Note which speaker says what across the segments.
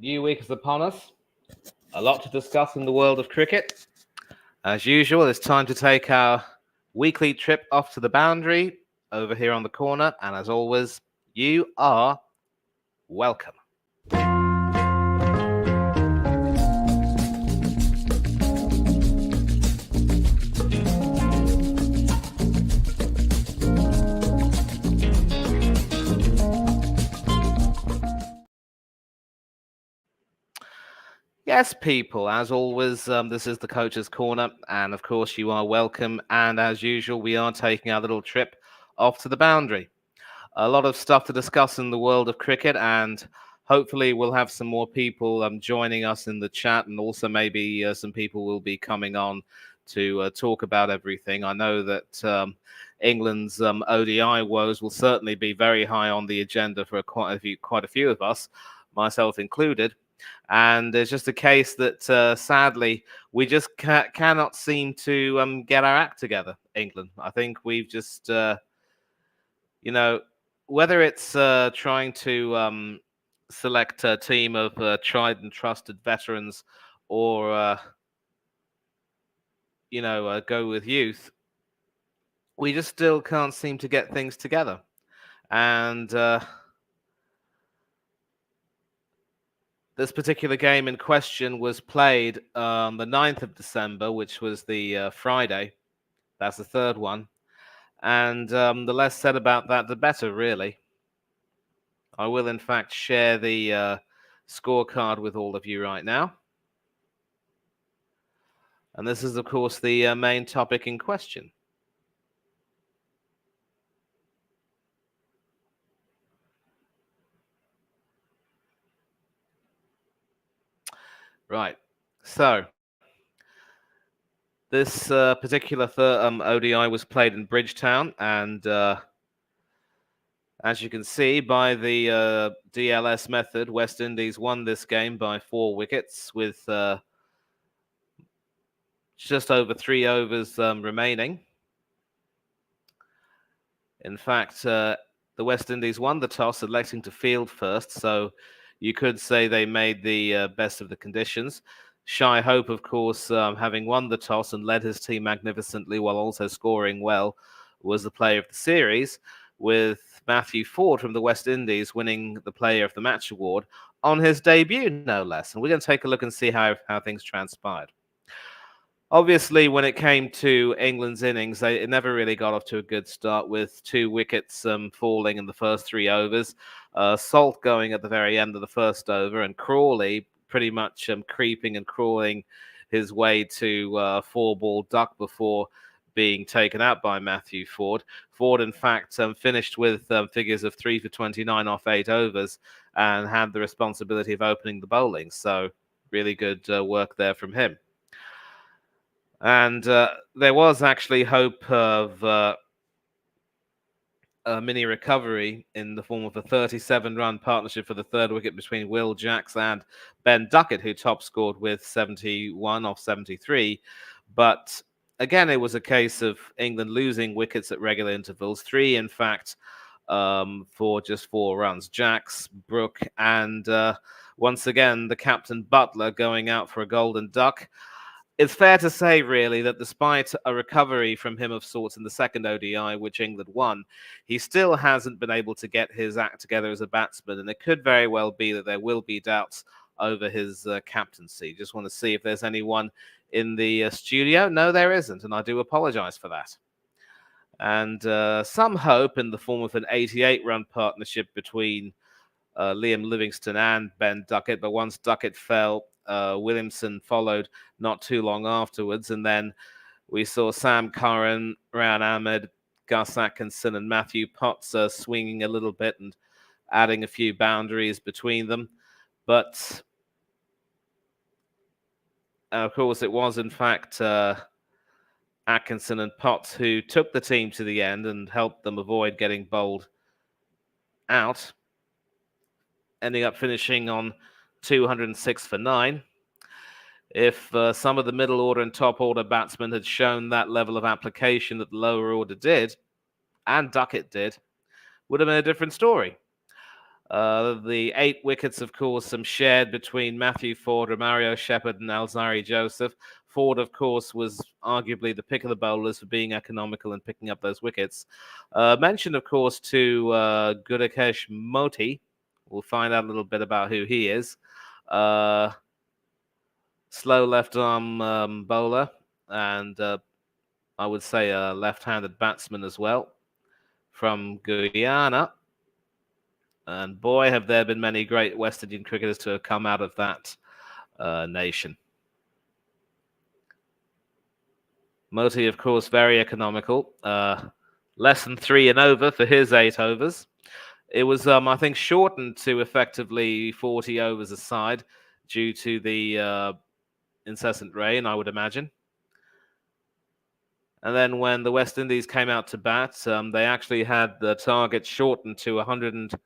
Speaker 1: New week is upon us. A lot to discuss in the world of cricket. As usual, it's time to take our weekly trip off to the boundary over here on the corner. And as always, you are welcome. Yes, people, as always, this is the Coach's Corner, and of course you are welcome, and as usual, we are taking our little trip off to the boundary. A lot of stuff to discuss in the world of cricket, and hopefully we'll have some more people joining us in the chat, and also maybe some people will be coming on to talk about everything. I know that England's ODI woes will certainly be very high on the agenda for quite a few of us, myself included. And it's just a case that, sadly, we just cannot seem to get our act together, England. I think we've just, whether it's trying to select a team of tried and trusted veterans or, go with youth, we just still can't seem to get things together. And this particular game in question was played on the 9th of December, which was the Friday. That's the third one. And the less said about that, the better, really. I will, in fact, share the scorecard with all of you right now. And this is, of course, the main topic in question. Right. So this particular ODI was played in Bridgetown, and as you can see by the DLS method, West Indies won this game by 4 wickets with just over 3 overs remaining. In fact, the West Indies won the toss, electing to field first, so you could say they made the best of the conditions. Shy Hope, of course, having won the toss and led his team magnificently while also scoring well, was the player of the series, with Matthew Forde from the West Indies winning the Player of the Match award on his debut, no less. And we're going to take a look and see how things transpired. Obviously, when it came to England's innings, it never really got off to a good start, with 2 wickets falling in the first 3 overs. Salt going at the very end of the first over, and Crawley pretty much creeping and crawling his way to 4-ball duck before being taken out by Matthew Forde. Forde, in fact, finished with figures of 3 for 29 off 8 overs and had the responsibility of opening the bowling. So really good work there from him. And there was actually hope of a mini recovery in the form of a 37-run partnership for the third wicket between Will Jacks and Ben Duckett, who top scored with 71 off 73. But again, it was a case of England losing wickets at regular intervals. 3, in fact, for just 4 runs. Jacks, Brooke, and once again, the captain Butler going out for a golden duck. It's fair to say, really, that despite a recovery from him of sorts in the second ODI, which England won, he still hasn't been able to get his act together as a batsman, and it could very well be that there will be doubts over his captaincy. Just want to see if there's anyone in the studio. No, there isn't, and I do apologize for that. And some hope in the form of an 88-run partnership between Liam Livingstone and Ben Duckett, but once Duckett fell, Williamson followed not too long afterwards, and then we saw Sam Curran, Ryan Ahmed, Gus Atkinson, and Matthew Potts swinging a little bit and adding a few boundaries between them. But of course, it was in fact Atkinson and Potts who took the team to the end and helped them avoid getting bowled out, ending up finishing on 206 for 9. If some of the middle order and top order batsmen had shown that level of application that the lower order did, and Duckett did, would have been a different story. The 8 wickets, of course, shared between Matthew Forde, Romario Shepherd, and Alzari Joseph. Forde, of course, was arguably the pick of the bowlers for being economical and picking up those wickets. Mention, of course, to Gudakesh Moti. We'll find out a little bit about who he is. Slow left-arm bowler, and I would say a left-handed batsman as well from Guyana. And boy, have there been many great West Indian cricketers to have come out of that nation. Moti, of course, very economical. Less than 3 and over for his 8 overs. It was, I think, shortened to effectively 40 overs a side due to the incessant rain, I would imagine. And then when the West Indies came out to bat, they actually had the target shortened to 190,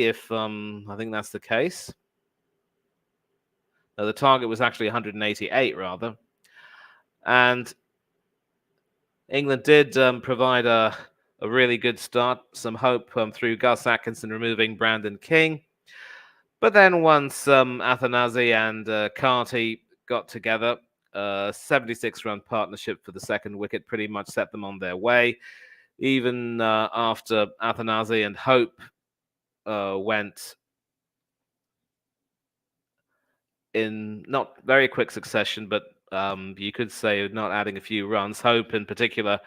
Speaker 1: if I think that's the case. No, the target was actually 188, rather. And England did provide a really good start, some hope through Gus Atkinson removing Brandon King. But then once Athanasi and Carty got together, 76-run partnership for the second wicket pretty much set them on their way. Even after Athanasi and Hope went in not very quick succession, but you could say not adding a few runs. Hope in particular,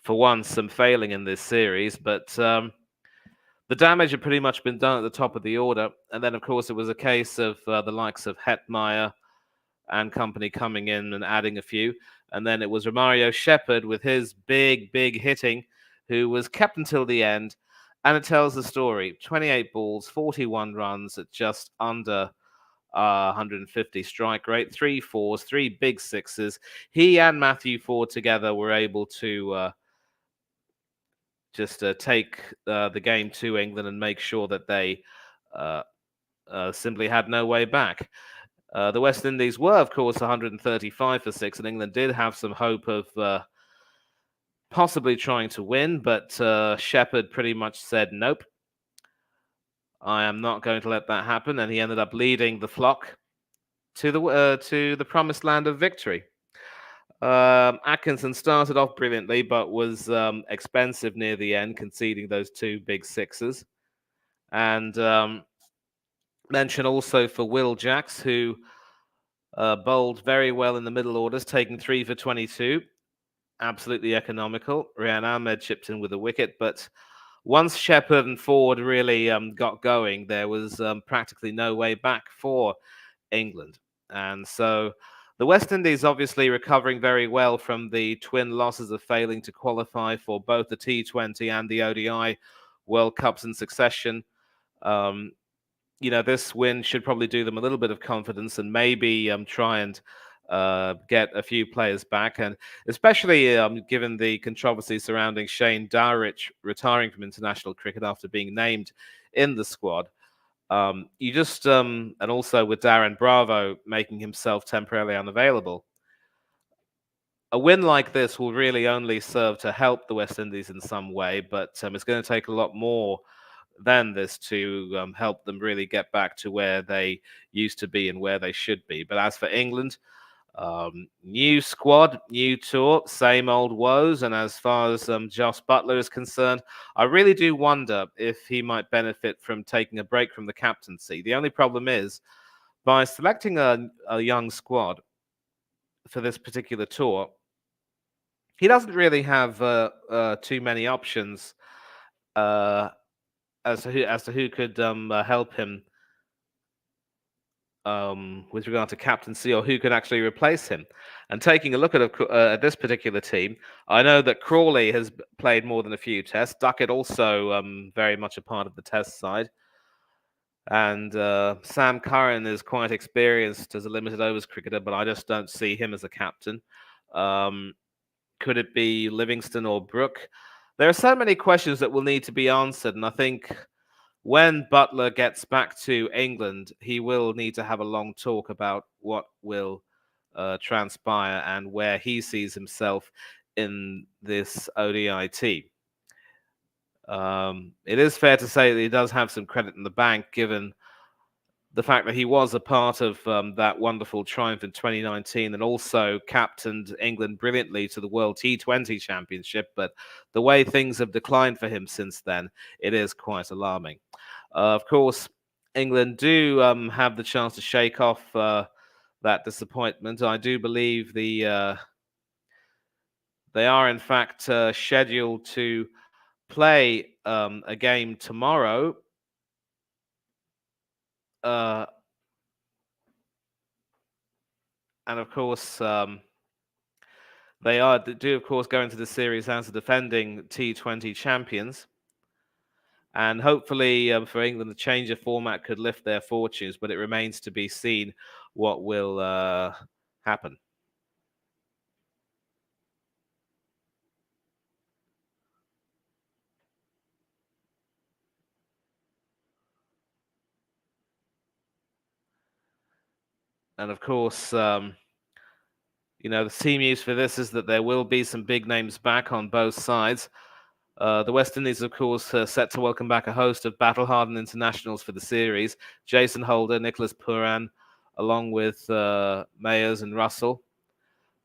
Speaker 1: for once, some failing in this series, but the damage had pretty much been done at the top of the order. And then, of course, it was a case of the likes of Hetmeyer and company coming in and adding a few. And then it was Romario Shepherd with his big hitting, who was kept until the end. And it tells the story. 28 balls, 41 runs at just under 150 strike rate, 3 fours, 3 big sixes. He and Matthew Forde together were able to just take the game to England and make sure that they simply had no way back. The West Indies were, of course, 135 for 6, and England did have some hope of possibly trying to win, but Shepherd pretty much said, nope, I am not going to let that happen, and he ended up leading the flock to the promised land of victory. Atkinson started off brilliantly, but was expensive near the end, conceding those 2 big sixes. And mention also for Will Jacks, who bowled very well in the middle orders, taking 3 for 22. Absolutely economical. Rian Ahmed chipped in with a wicket, but once Shepherd and Forde really got going, there was practically no way back for England. And so the West Indies obviously recovering very well from the twin losses of failing to qualify for both the T20 and the ODI World Cups in succession. This win should probably do them a little bit of confidence and maybe try and get a few players back. And especially given the controversy surrounding Shane Dowrich retiring from international cricket after being named in the squad. And also with Darren Bravo making himself temporarily unavailable, a win like this will really only serve to help the West Indies in some way, but it's going to take a lot more than this to help them really get back to where they used to be and where they should be. But as for England, new squad, new tour, same old woes. And as far as Jos Buttler is concerned, I really do wonder if he might benefit from taking a break from the captaincy. The only problem is, by selecting a young squad for this particular tour, he doesn't really have too many options as to who could help him with regard to captaincy, or who could actually replace him. And taking a look at this particular team, I know that Crawley has played more than a few tests. Duckett also very much a part of the test side. And Sam Curran is quite experienced as a limited overs cricketer, but I just don't see him as a captain. Could it be Livingston or Brooke? There are so many questions that will need to be answered, and I think when Buttler gets back to England, he will need to have a long talk about what will transpire and where he sees himself in this ODI team. It is fair to say that he does have some credit in the bank, given the fact that he was a part of that wonderful triumph in 2019 and also captained England brilliantly to the World T20 Championship. But the way things have declined for him since then, it is quite alarming. Of course, England do have the chance to shake off that disappointment. I do believe they are, in fact, scheduled to play a game tomorrow. And of course, they do, of course, go into the series as the defending T20 champions. And hopefully for England, the change of format could lift their fortunes, but it remains to be seen what will happen. And of course, the team news for this is that there will be some big names back on both sides. The West Indies, of course, set to welcome back a host of battle-hardened internationals for the series. Jason Holder, Nicholas Pooran, along with Mayers and Russell.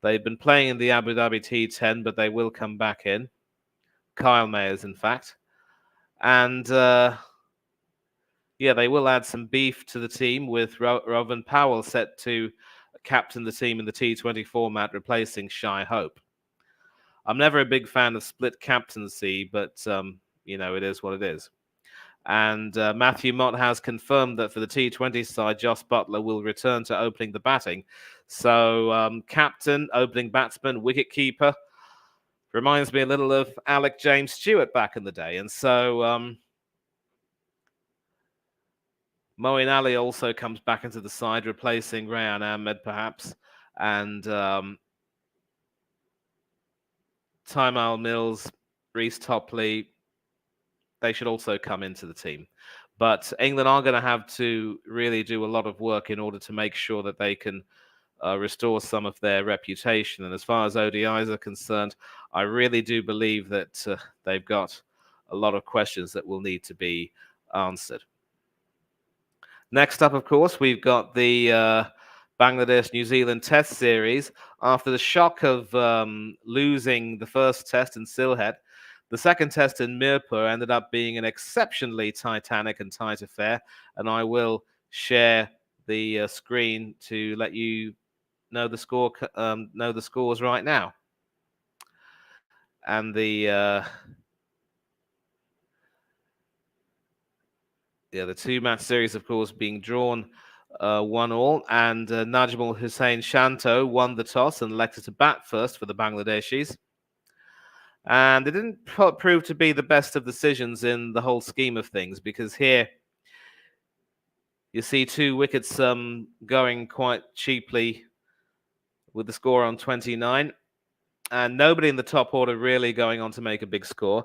Speaker 1: They've been playing in the Abu Dhabi T10, but they will come back in. Kyle Mayers, in fact. And, they will add some beef to the team with Rovin Powell set to captain the team in the T20 format, replacing Shai Hope. I'm never a big fan of split captaincy, but, it is what it is. And Matthew Mott has confirmed that for the T20 side, Joss Buttler will return to opening the batting. So captain, opening batsman, wicketkeeper, reminds me a little of Alec James Stewart back in the day. And so Moeen Ali also comes back into the side, replacing Rayan Ahmed, perhaps. And Tymal Mills, Reece Topley, they should also come into the team. But England are going to have to really do a lot of work in order to make sure that they can restore some of their reputation. And as far as ODIs are concerned, I really do believe that they've got a lot of questions that will need to be answered. Next up, of course, we've got the Bangladesh-New Zealand Test Series. After the shock of losing the first test in Sylhet, the second test in Mirpur ended up being an exceptionally titanic and tight affair, and I will share the screen to let you know the scores right now. And the two-match series, of course, being drawn 1-1, and Najmul Hussain Shanto won the toss and elected to bat first for the Bangladeshis. And it didn't prove to be the best of decisions in the whole scheme of things, because here you see two wickets going quite cheaply with the score on 29, and nobody in the top order really going on to make a big score.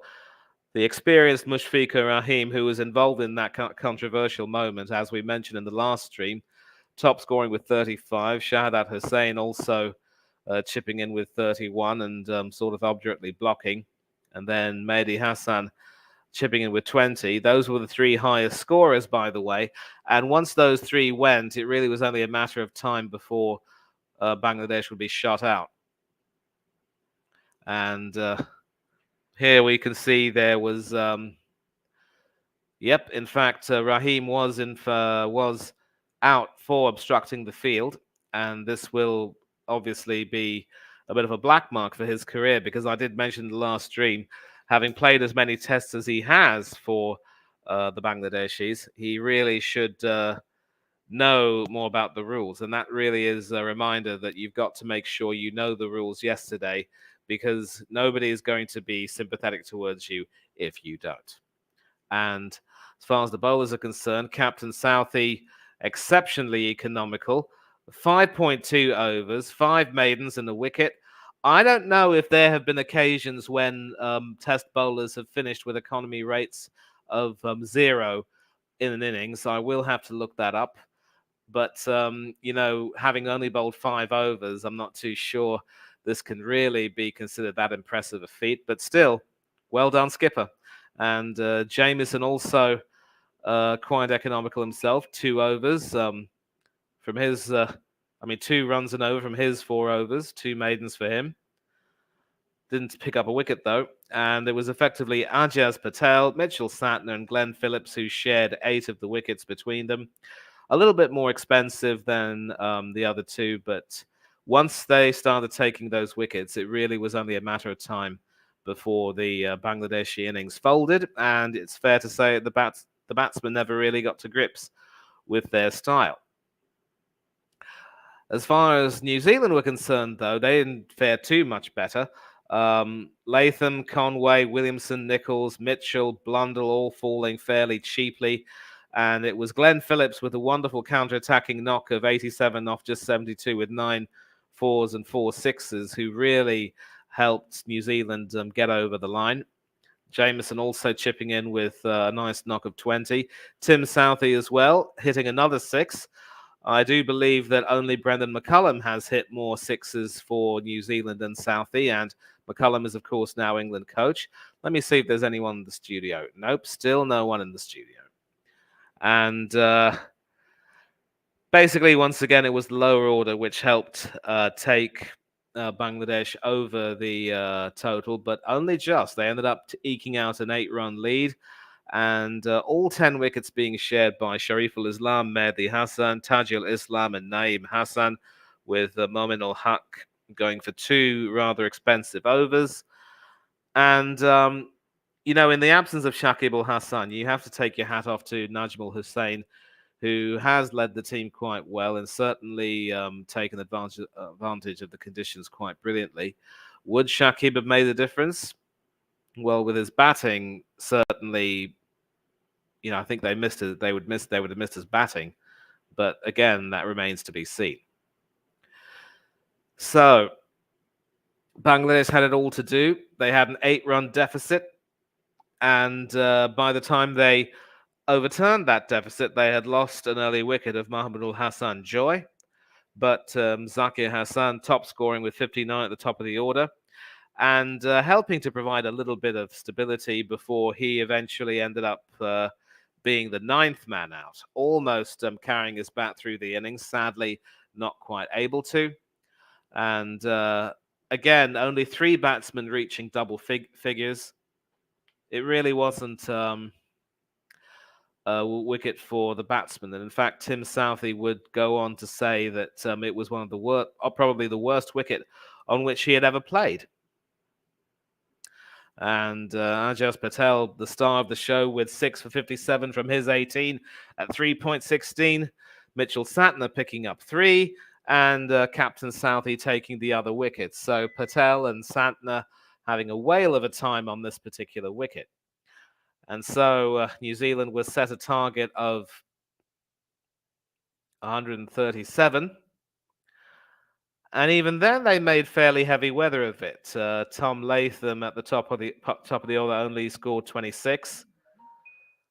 Speaker 1: The experienced Mushfiqur Rahim, who was involved in that controversial moment, as we mentioned in the last stream, top scoring with 35. Shahadat Hussain also chipping in with 31 and sort of obdurately blocking. And then Mehdi Hassan chipping in with 20. Those were the three highest scorers, by the way. And once those three went, it really was only a matter of time before Bangladesh would be shut out. And here we can see there was, in fact, Rahim was out for obstructing the field, and this will obviously be a bit of a black mark for his career, because I did mention in the last stream, having played as many tests as he has for the Bangladeshis, he really should know more about the rules. And that really is a reminder that you've got to make sure you know the rules yesterday, because nobody is going to be sympathetic towards you if you don't. And as far as the bowlers are concerned, Captain Southey, exceptionally economical, 5.2 overs, 5 maidens and a wicket. I don't know if there have been occasions when test bowlers have finished with economy rates of 0 in an innings. I will have to look that up. But, having only bowled 5 overs, I'm not too sure this can really be considered that impressive a feat. But still, well done, skipper. And Jamieson also quite economical himself, 2 overs from his, 2 runs and over from his 4 overs, 2 maidens for him. Didn't pick up a wicket though, and it was effectively Ajaz Patel, Mitchell Santner, and Glenn Phillips who shared 8 of the wickets between them. A little bit more expensive than the other 2, but once they started taking those wickets, it really was only a matter of time before the Bangladeshi innings folded, and it's fair to say the batsmen never really got to grips with their style. As far as New Zealand were concerned, though, they didn't fare too much better. Latham, Conway, Williamson, Nichols, Mitchell, Blundell all falling fairly cheaply. And it was Glenn Phillips with a wonderful counter-attacking knock of 87 off just 72 with 9 fours and 4 sixes who really helped New Zealand get over the line. Jamieson also chipping in with a nice knock of 20. Tim Southey as well, hitting another 6. I do believe that only Brendan McCullum has hit more 6s for New Zealand than Southey, and McCullum is, of course, now England coach. Let me see if there's anyone in the studio. Nope, still no one in the studio. And basically, once again, it was the lower order which helped take Bangladesh over the total, but only just. They ended up eking out an 8-run lead. And all 10 wickets being shared by Shariful Islam, Mehdi Hassan, Tajul Islam, and Naeem Hassan, with Momin ul Haq going for 2 rather expensive overs. And, in the absence of Shakib al Hassan, you have to take your hat off to Najmul Hussain, who has led the team quite well and certainly taken advantage of the conditions quite brilliantly. Would Shakib have made a difference? Well, with his batting, certainly, I think they would have missed his batting, but again, that remains to be seen. So, Bangladesh had it all to do. They had an 8-run deficit, and by the time they overturned that deficit, they had lost an early wicket of Mahmudul Hassan Joy, but Zakir Hassan top scoring with 59 at the top of the order, and helping to provide a little bit of stability before he eventually ended up being the 9th man out, almost carrying his bat through the innings, sadly not quite able to. And again, only 3 batsmen reaching double figures. It really wasn't a wicket for the batsman. And in fact, Tim Southey would go on to say that it was one of the worst, or probably the worst wicket on which he had ever played. And Ajaz Patel, the star of the show, with 6 for 57 from his 18 at 3.16. Mitchell Santner picking up 3, and Captain Southey taking the other wickets. So Patel and Santner having a whale of a time on this particular wicket. And so New Zealand was set a target of 137. And even then, they made fairly heavy weather of it. Tom Latham at the top of the order only scored 26.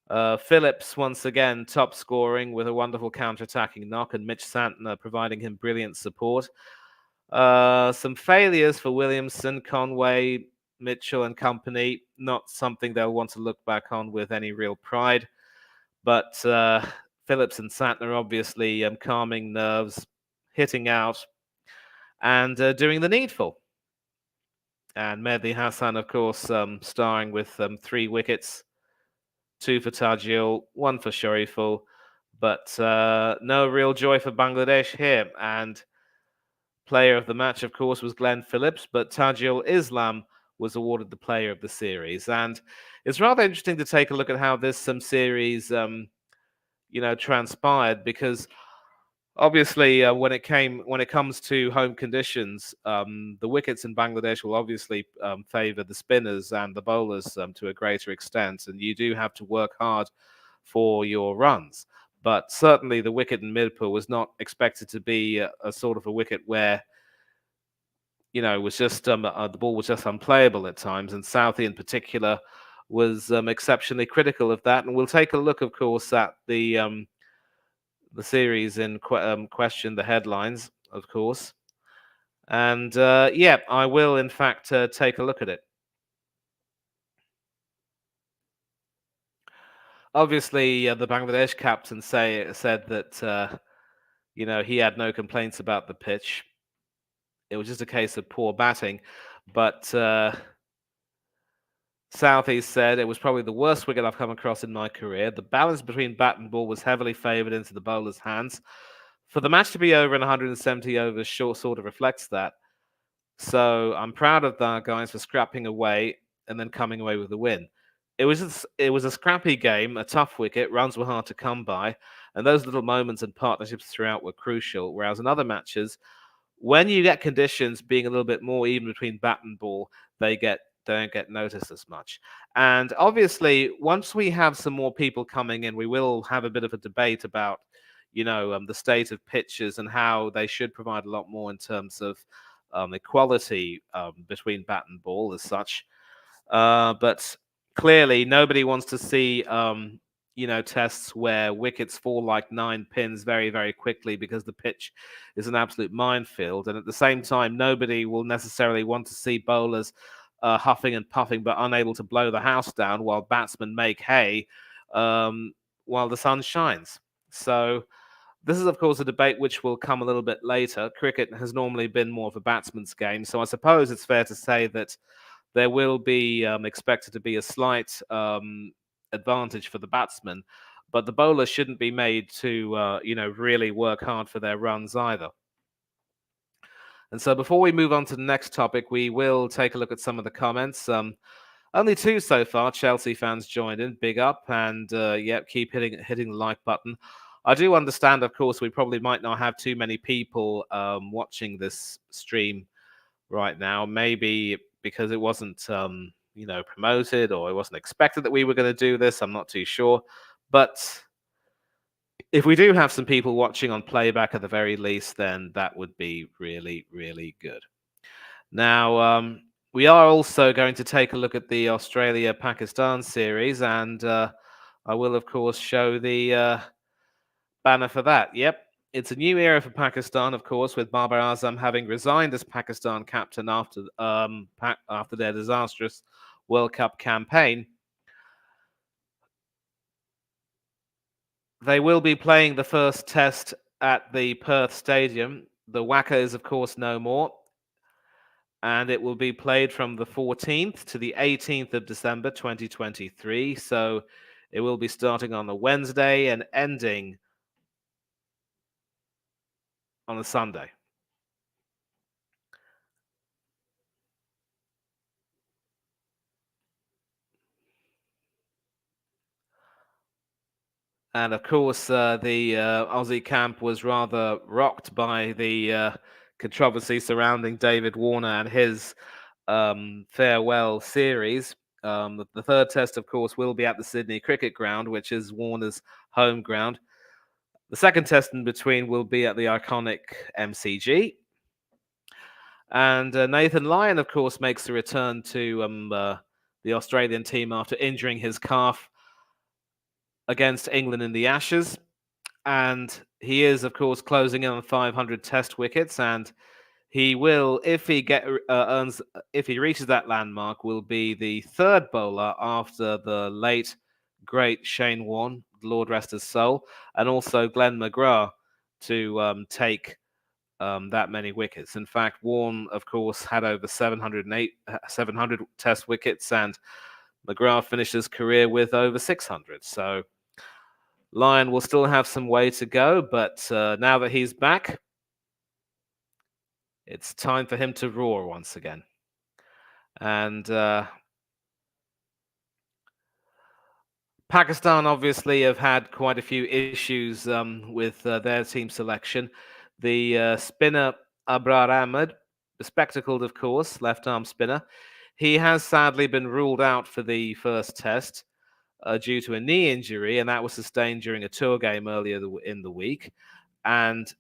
Speaker 1: Phillips once again top scoring with a wonderful counter-attacking knock, and Mitch Santner providing him brilliant support. Some failures for Williamson, Conway, Mitchell, and company. Not something they'll want to look back on with any real pride. But Phillips and Santner obviously calming nerves, hitting out, and doing the needful. And Mehdi Hassan, of course, starring with 3 wickets, 2 for Tajul, 1 for Shariful, but no real joy for Bangladesh here. And player of the match, of course, was Glenn Phillips, but Tajul Islam was awarded the player of the series. And it's rather interesting to take a look at how this series, transpired, because obviously, when it comes to home conditions, the wickets in Bangladesh will obviously favour the spinners and the bowlers to a greater extent, and you do have to work hard for your runs. But certainly, the wicket in Mirpur was not expected to be a sort of a wicket where it was just the ball was just unplayable at times, and Southey in particular was exceptionally critical of that. And we'll take a look, of course, at the series in question, the headlines, of course. And I will, in fact, take a look at it. obviously, the Bangladesh captain said that he had no complaints about the pitch. It was just a case of poor batting, but Southeast said it was probably the worst wicket I've come across in my career. The balance between bat and ball was heavily favoured into the bowler's hands. For the match to be over in 170 overs, sort of reflects that. So I'm proud of the guys for scrapping away and then coming away with the win. It was a scrappy game, a tough wicket. Runs were hard to come by, and those little moments and partnerships throughout were crucial. Whereas in other matches, when you get conditions being a little bit more even between bat and ball, don't get noticed as much. And obviously, once we have some more people coming in, we will have a bit of a debate about, the state of pitches and how they should provide a lot more in terms of equality between bat and ball as such. But clearly, nobody wants to see, tests where wickets fall like 9 pins very, very quickly because the pitch is an absolute minefield. And at the same time, nobody will necessarily want to see bowlers huffing and puffing but unable to blow the house down while batsmen make hay while the sun shines. So this is, of course, a debate which will come a little bit later. Cricket has normally been more of a batsman's game, so I suppose it's fair to say that there will be expected to be a slight advantage for the batsman, but the bowler shouldn't be made to, really work hard for their runs either. And so before we move on to the next topic, we will take a look at some of the comments. Only 2 so far. Chelsea fans joined in. Big up. And keep hitting the like button. I do understand, of course, we probably might not have too many people watching this stream right now. Maybe because it wasn't, promoted, or it wasn't expected that we were going to do this. I'm not too sure. But if we do have some people watching on playback at the very least, then that would be really, really good. Now, we are also going to take a look at the Australia-Pakistan series, and I will, of course, show the banner for that. Yep, it's a new era for Pakistan, of course, with Babar Azam having resigned as Pakistan captain after their disastrous World Cup campaign. They will be playing the first test at the Perth Stadium. The WACA is, of course, no more. And it will be played from the 14th to the 18th of December 2023. So it will be starting on a Wednesday and ending on a Sunday. And of course, the Aussie camp was rather rocked by the controversy surrounding David Warner and his farewell series. The third test, of course, will be at the Sydney Cricket Ground, which is Warner's home ground. The second test in between will be at the iconic MCG. And Nathan Lyon, of course, makes a return to the Australian team after injuring his calf against England in the Ashes. And he is, of course, closing in on 500 test wickets. And he will, if he reaches that landmark, will be the third bowler after the late, great Shane Warne, Lord rest his soul, and also Glenn McGrath to take that many wickets. In fact, Warne, of course, had over 700 test wickets, and McGrath finished his career with over 600. So Lyon will still have some way to go, but now that he's back, it's time for him to roar once again. And Pakistan obviously have had quite a few issues with their team selection. The spinner Abrar Ahmed, bespectacled, of course, left-arm spinner, he has sadly been ruled out for the first test due to a knee injury, and that was sustained during a tour game earlier in the week. And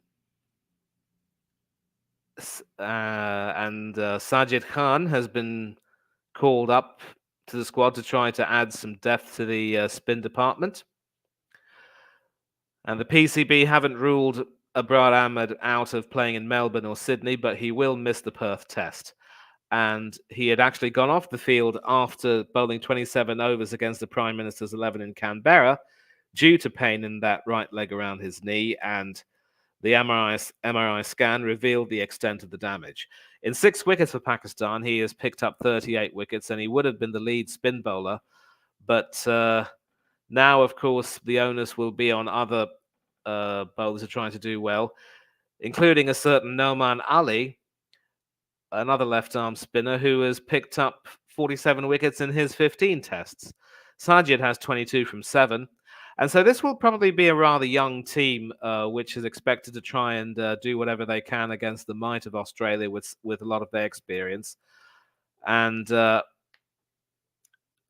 Speaker 1: Sajid Khan has been called up to the squad to try to add some depth to the spin department. And the PCB haven't ruled Abrar Ahmed out of playing in Melbourne or Sydney, but he will miss the Perth test. and he had actually gone off the field after bowling 27 overs against the Prime Minister's 11 in Canberra due to pain in that right leg around his knee, and the MRI scan revealed the extent of the damage. In 6 wickets for Pakistan, he has picked up 38 wickets, and he would have been the lead spin bowler. But now, of course, the onus will be on other bowlers who are trying to do well, including a certain Noman Ali, another left-arm spinner who has picked up 47 wickets in his 15 tests. Sajid has 22 from 7. And so this will probably be a rather young team, which is expected to try and do whatever they can against the might of Australia with a lot of their experience. And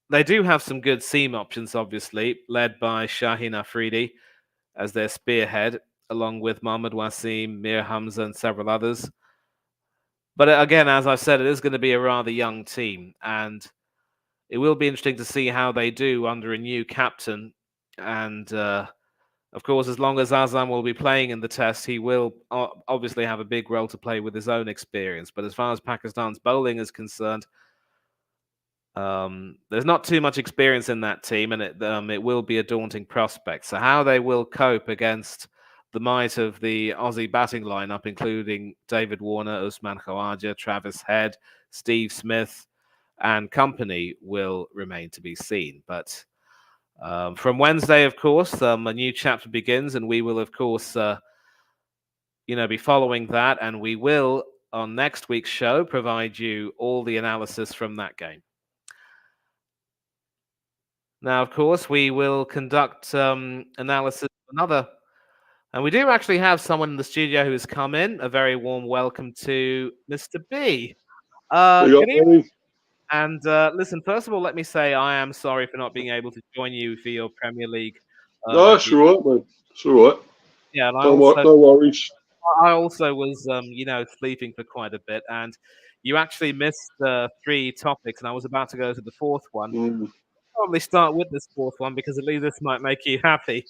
Speaker 1: they do have some good seam options, obviously, led by Shaheen Afridi as their spearhead, along with Mohammad Wasim, Mir Hamza, and several others. But again, as I've said, it is going to be a rather young team, and it will be interesting to see how they do under a new captain. And of course, as long as Azam will be playing in the test, he will obviously have a big role to play with his own experience. But as far as Pakistan's bowling is concerned, there's not too much experience in that team, and it will be a daunting prospect. So how they will cope against the might of the Aussie batting lineup, including David Warner, Usman Khawaja, Travis Head, Steve Smith, and company, will remain to be seen. But from Wednesday, of course, a new chapter begins, and we will, of course, be following that, and we will, on next week's show, provide you all the analysis from that game. Now, of course, we will conduct analysis of another, and we do actually have someone in the studio who has come in. A very warm welcome to Mr. B. Good evening. And listen, first of all, let me say I am sorry for not being able to join you for your Premier League.
Speaker 2: No, that's all right, man. It's all right.
Speaker 1: Yeah, and
Speaker 2: no worries.
Speaker 1: I also was, sleeping for quite a bit, and you actually missed 3 topics, and I was about to go to the 4th one. Probably start with this 4th one because at least this might make you happy.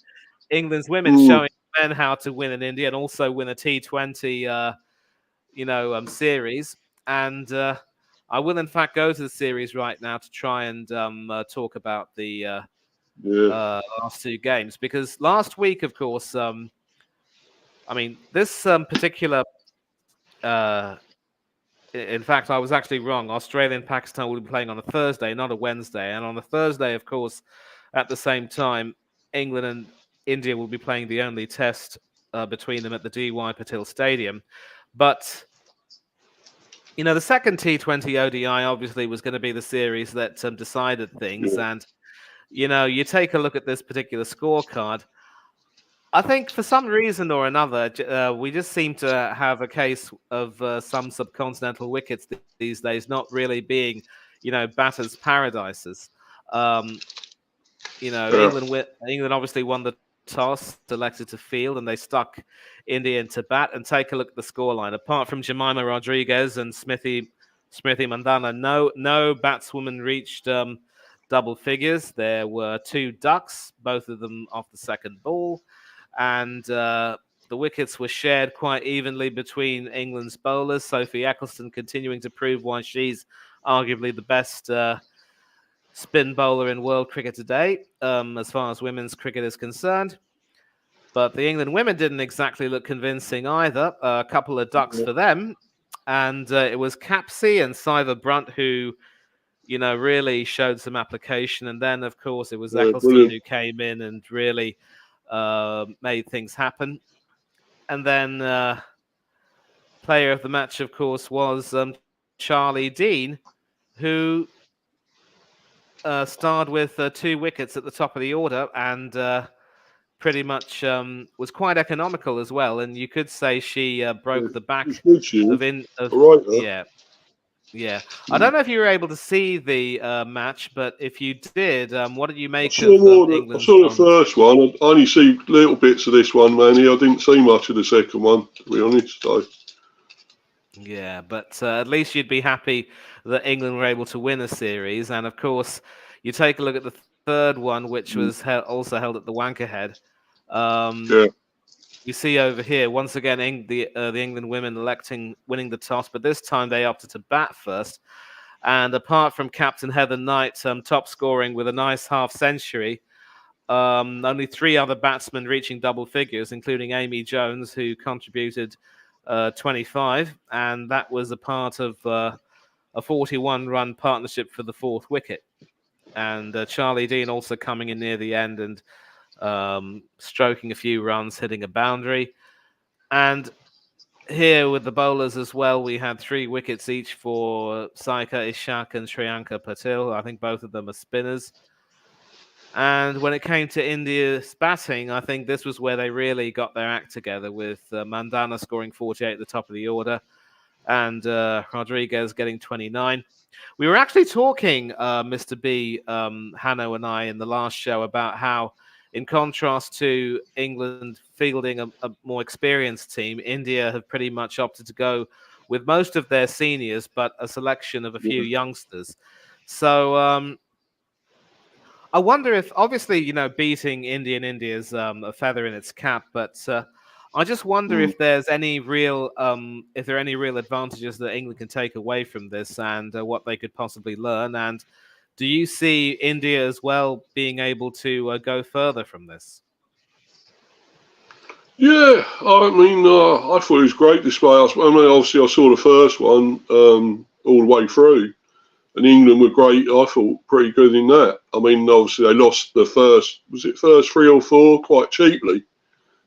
Speaker 1: England's women showing men how to win in India and also win a T20, series. And I will, in fact, go to the series right now to try and talk about the last 2 games. Because last week, of course, this particular... in fact, I was actually wrong. Australia and Pakistan will be playing on a Thursday, not a Wednesday. And on a Thursday, of course, at the same time, England and India will be playing the only test between them at the D.Y. Patil Stadium. But, the second T20 ODI obviously was going to be the series that decided things. And, you take a look at this particular scorecard. I think for some reason or another, we just seem to have a case of some subcontinental wickets these days not really being, batters' paradises. England obviously won the toss, selected to field, and they stuck India into bat. And take a look at the scoreline. Apart from Jemima Rodriguez and Smriti Mandhana, no batswoman reached double figures. There were 2 ducks, both of them off the second ball. And the wickets were shared quite evenly between England's bowlers. Sophie Eccleston continuing to prove why she's arguably the best spin bowler in world cricket today, as far as women's cricket is concerned. But the England women didn't exactly look convincing either. A couple of ducks for them. And it was Capsey and Siva Brunt who, really showed some application. And then, of course, it was Eccleston who came in and really... made things happen. And then player of the match, of course, was Charlie Dean, who starred with 2 wickets at the top of the order and pretty much was quite economical as well. And you could say she broke the back Yeah. I don't know if you were able to see the match, but if you did, what did you make of England's...
Speaker 2: I saw the first one. I only see little bits of this one, Manny. I didn't see much of the second one, to be honest. So.
Speaker 1: Yeah, but at least you'd be happy that England were able to win a series. And, of course, you take a look at the third one, which was also held at the Wankerhead. we see over here once again the England women winning the toss, but this time they opted to bat first. And apart from Captain Heather Knight, top scoring with a nice half century, only 3 other batsmen reaching double figures, including Amy Jones, who contributed 25, and that was a part of a 41-run partnership for the 4th wicket. And Charlie Dean also coming in near the end and stroking a few runs, hitting a boundary. And here with the bowlers as well, we had 3 wickets each for Saika Ishak and Shriyanka Patil. I think both of them are spinners. And when it came to India's batting, I think this was where they really got their act together, with Mandana scoring 48 at the top of the order and Rodriguez getting 29. We were actually talking, Mr. B, Hanno and I, in the last show about how, in contrast to England fielding a more experienced team, India have pretty much opted to go with most of their seniors, but a selection of a few youngsters. So I wonder if, obviously, beating India is a feather in its cap, but I just wonder if there's any real, if there are any real advantages that England can take away from this, and what they could possibly learn. And do you see India as well being able to go further from this?
Speaker 2: Yeah, I mean, I thought it was great display. I mean, obviously, I saw the first one all the way through, and England were great. I thought pretty good in that. I mean, obviously, they lost the first 3 or 4 quite cheaply,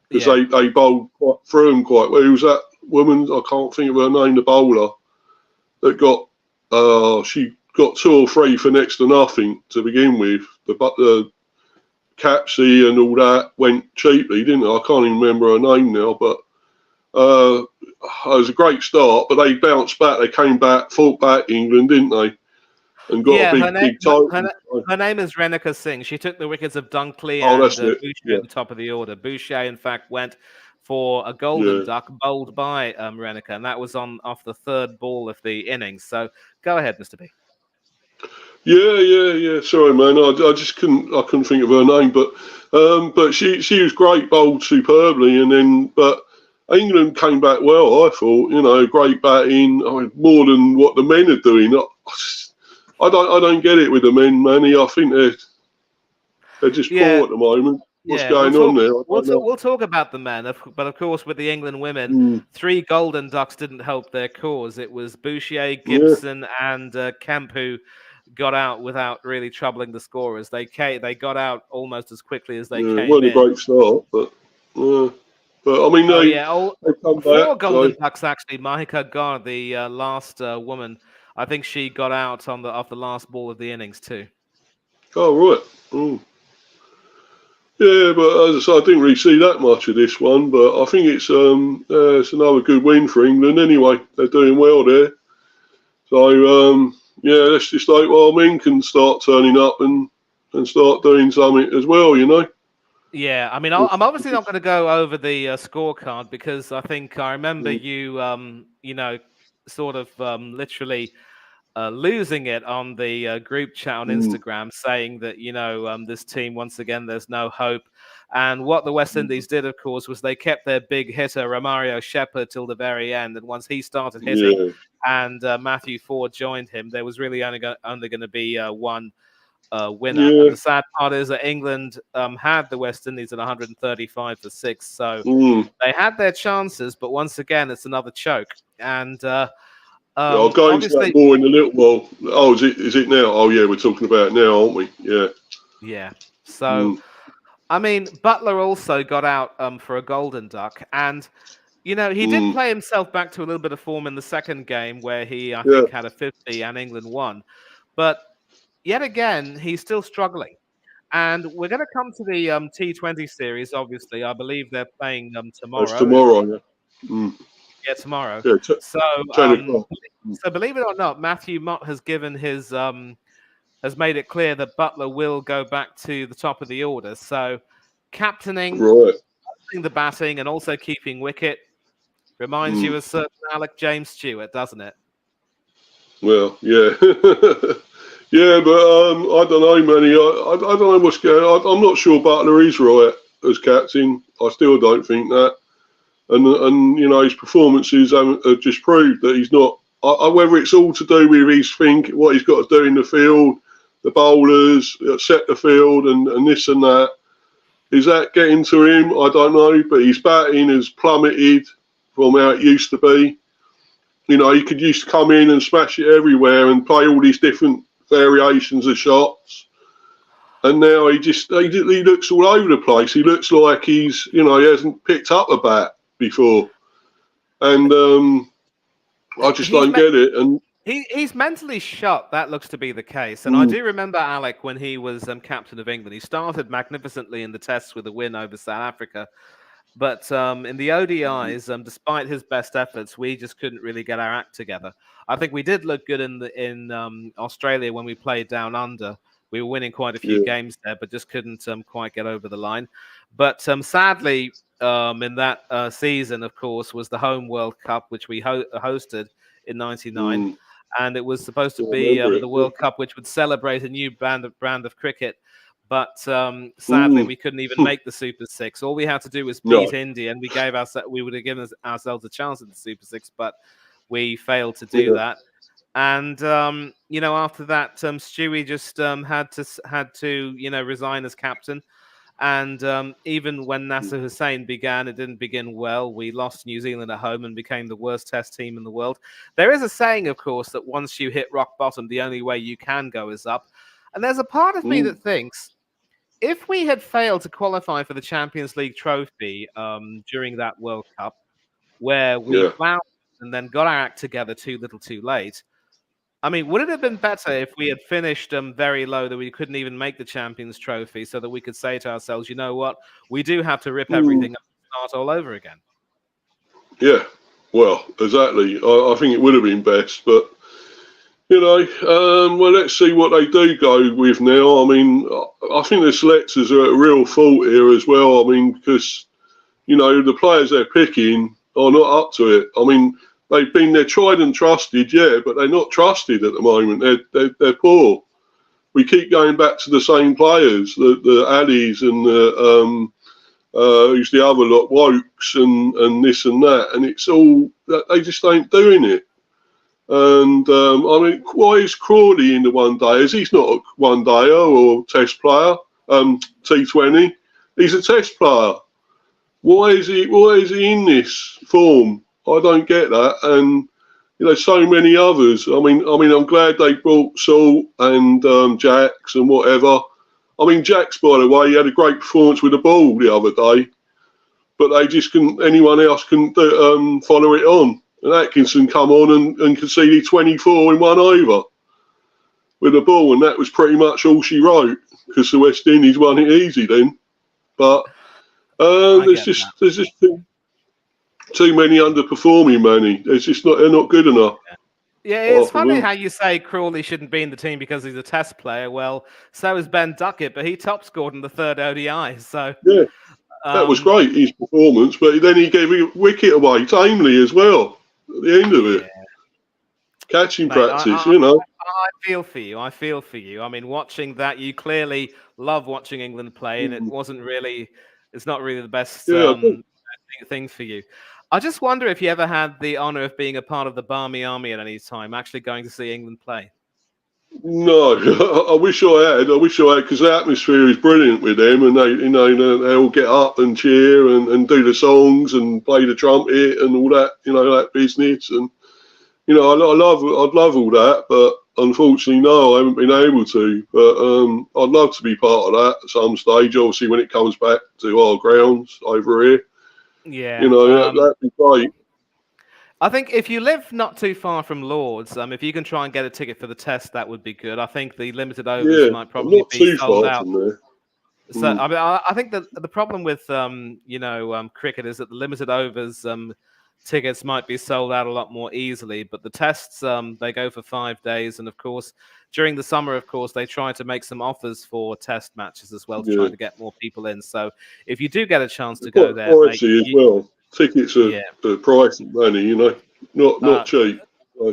Speaker 2: because they bowled through them quite well. Who was that woman? I can't think of her name, the bowler, that got, she got 2 or 3 for next to nothing to begin with. The Capsy and all that went cheaply, didn't it? I can't even remember her name now, but it was a great start. But they bounced back. They came back, fought back England, didn't they? And got a big title.
Speaker 1: Her name is Renika Singh. She took the wickets of Dunkley
Speaker 2: and
Speaker 1: Boucher at the top of the order. Boucher, in fact, went for a golden duck bowled by Renika, and that was off the 3rd ball of the innings. So go ahead, Mr. B.
Speaker 2: Yeah. Sorry, man. I just couldn't think of her name, but she was great, bowled superbly, but England came back well. I thought, great batting. I mean, more than what the men are doing. I don't get it with the men, Manny. I think they're just poor at the moment. What's going on there?
Speaker 1: We'll talk about the men, but of course, with the England women, 3 golden ducks didn't help their cause. It was Boucher, Gibson, and Kemp who got out without really troubling the scorers. They got out almost as quickly as they came in.
Speaker 2: It wasn't a great start, but I mean, they come
Speaker 1: 4
Speaker 2: back,
Speaker 1: golden ducks actually. Mahika Gar, the last woman, I think she got out off the last ball of the innings too.
Speaker 2: Oh right. Yeah, but as I said, I didn't really see that much of this one. But I think it's another good win for England. Anyway, they're doing well there. So let's just hope our men can start turning up and start doing something as well.
Speaker 1: Yeah, I mean, I'm obviously not going to go over the scorecard, because I think I remember you, sort of literally losing it on the group chat on Instagram, saying that, this team, once again, there's no hope. And what the West Indies did, of course, was they kept their big hitter, Romario Shepherd, till the very end. And once he started hitting and Matthew Ford joined him, there was really only going to be one winner. And the sad part is that England had the West Indies at 135 for 6. So they had their chances, but once again, it's another choke. And
Speaker 2: I'll go into that more in a little while. Oh, is it now? Oh, yeah, we're talking about it now, aren't we? Yeah.
Speaker 1: Yeah. So, I mean, Butler also got out for a golden duck. And, he did play himself back to a little bit of form in the second game, where he, I think, had a 50 and England won. But yet again, he's still struggling. And we're going to come to the T20 series, obviously. I believe they're playing tomorrow.
Speaker 2: It's tomorrow, yeah.
Speaker 1: Yeah, tomorrow.
Speaker 2: Yeah,
Speaker 1: so believe it or not, Matthew Mott has given his has made it clear that Butler will go back to the top of the order. So captaining the batting and also keeping wicket reminds you of certain Alec James Stewart, doesn't it?
Speaker 2: Well, yeah. Yeah, but I don't know, Manny. I don't know what's going on. I'm not sure Butler is right as captain. I still don't think that. and his performances have just proved that he's not. Whether it's all to do with his what he's got to do in the field, the bowlers set the field, and this and that. Is that getting to him? I don't know, but his batting has plummeted from how it used to be. He could used to come in and smash it everywhere and play all these different variations of shots. And now he looks all over the place. He looks like he hasn't picked up a bat before. And I just don't get it. And
Speaker 1: he's mentally shot. That looks to be the case. And I do remember Alec when he was captain of England. He started magnificently in the tests with a win over South Africa. But in the ODIs, despite his best efforts, we just couldn't really get our act together. I think we did look good in Australia when we played down under. We were winning quite a few games there, but just couldn't quite get over the line. But sadly, in that season, of course, was the home World Cup, which we hosted in '99. And it was supposed to be the World Cup, which would celebrate a new brand of cricket. But sadly, we couldn't even make the Super Six. All we had to do was beat India, and we would have given ourselves a chance at the Super Six, but we failed to do that. And after that, Stewie just had to resign as captain. And even when Nasser Hussain began, it didn't begin well. We lost New Zealand at home and became the worst Test team in the world. There is a saying, of course, that once you hit rock bottom, the only way you can go is up. And there's a part of me that thinks, if we had failed to qualify for the Champions League trophy during that World Cup, where we floundered and then got our act together too little too late, I mean, would it have been better if we had finished very low, that we couldn't even make the Champions Trophy, so that we could say to ourselves, you know what, we do have to rip everything up and start all over again?
Speaker 2: Yeah, well, exactly. I think it would have been best, but well, let's see what they do go with now. I mean, I think the selectors are at a real fault here as well. I mean, because, the players they're picking are not up to it. I mean, they're tried and trusted, but they're not trusted at the moment. They're poor. We keep going back to the same players, the Addies and the, who's the other lot, Wokes and this and that. And it's all, they just ain't doing it. And I mean, why is Crawley in the one day? He's not a one dayer or test player, T20. He's a test player. Why is he in this form? I don't get that. And so many others. I mean, I'm glad they brought Salt and Jax and whatever. I mean, Jax, by the way, he had a great performance with the ball the other day, but they just couldn't. Anyone else couldn't follow it on. And Atkinson come on and conceded 24 in 1 over with the ball, and that was pretty much all she wrote, because the West Indies won it easy then. But there's just too many underperforming, Manny. They're not good enough.
Speaker 1: Yeah, it's funny how you say Crawley shouldn't be in the team because he's a Test player. Well, so is Ben Duckett, but he top scored in the third ODI. So
Speaker 2: yeah, that was great, his performance. But then he gave a wicket away tamely as well at the end of it. Catching practice,
Speaker 1: I feel for you. I mean, watching that, you clearly love watching England play, and it's not really the best thing for you. I just wonder if you ever had the honour of being a part of the Barmy Army at any time, actually going to see England play.
Speaker 2: No, I wish I had. Because the atmosphere is brilliant with them, and they all get up and cheer and do the songs and play the trumpet and all that, that business. And I'd love all that, but unfortunately, no, I haven't been able to. But I'd love to be part of that at some stage. Obviously, when it comes back to our grounds over here, that'd be great.
Speaker 1: I think if you live not too far from Lords, if you can try and get a ticket for the Test, that would be good. I think the limited overs might probably be sold out. So I mean, I think that the problem with cricket is that the limited overs tickets might be sold out a lot more easily, but the Tests they go for 5 days, and of course during the summer, of course, they try to make some offers for Test matches as well to try to get more people in. So if you do get a chance to go there,
Speaker 2: tickets are price and money, not cheap.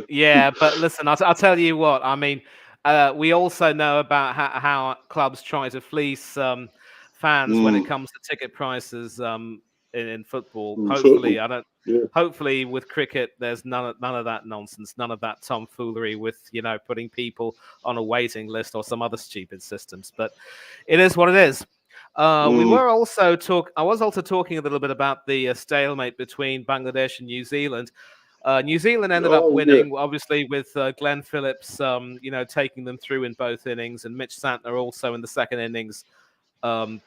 Speaker 1: Yeah, but listen, I'll tell you what. I mean, we also know about how clubs try to fleece fans when it comes to ticket prices. in football.
Speaker 2: Certainly.
Speaker 1: Hopefully, I don't.
Speaker 2: Yeah.
Speaker 1: Hopefully, with cricket, there's none of that nonsense, none of that tomfoolery with putting people on a waiting list or some other stupid systems. But it is what it is. We
Speaker 2: Mm.
Speaker 1: were also talk. I was also talking a little bit about the stalemate between Bangladesh and New Zealand. New Zealand ended up
Speaker 2: Oh, yeah.
Speaker 1: winning, obviously, with Glenn Phillips, taking them through in both innings, and Mitch Santner also in the second innings, um,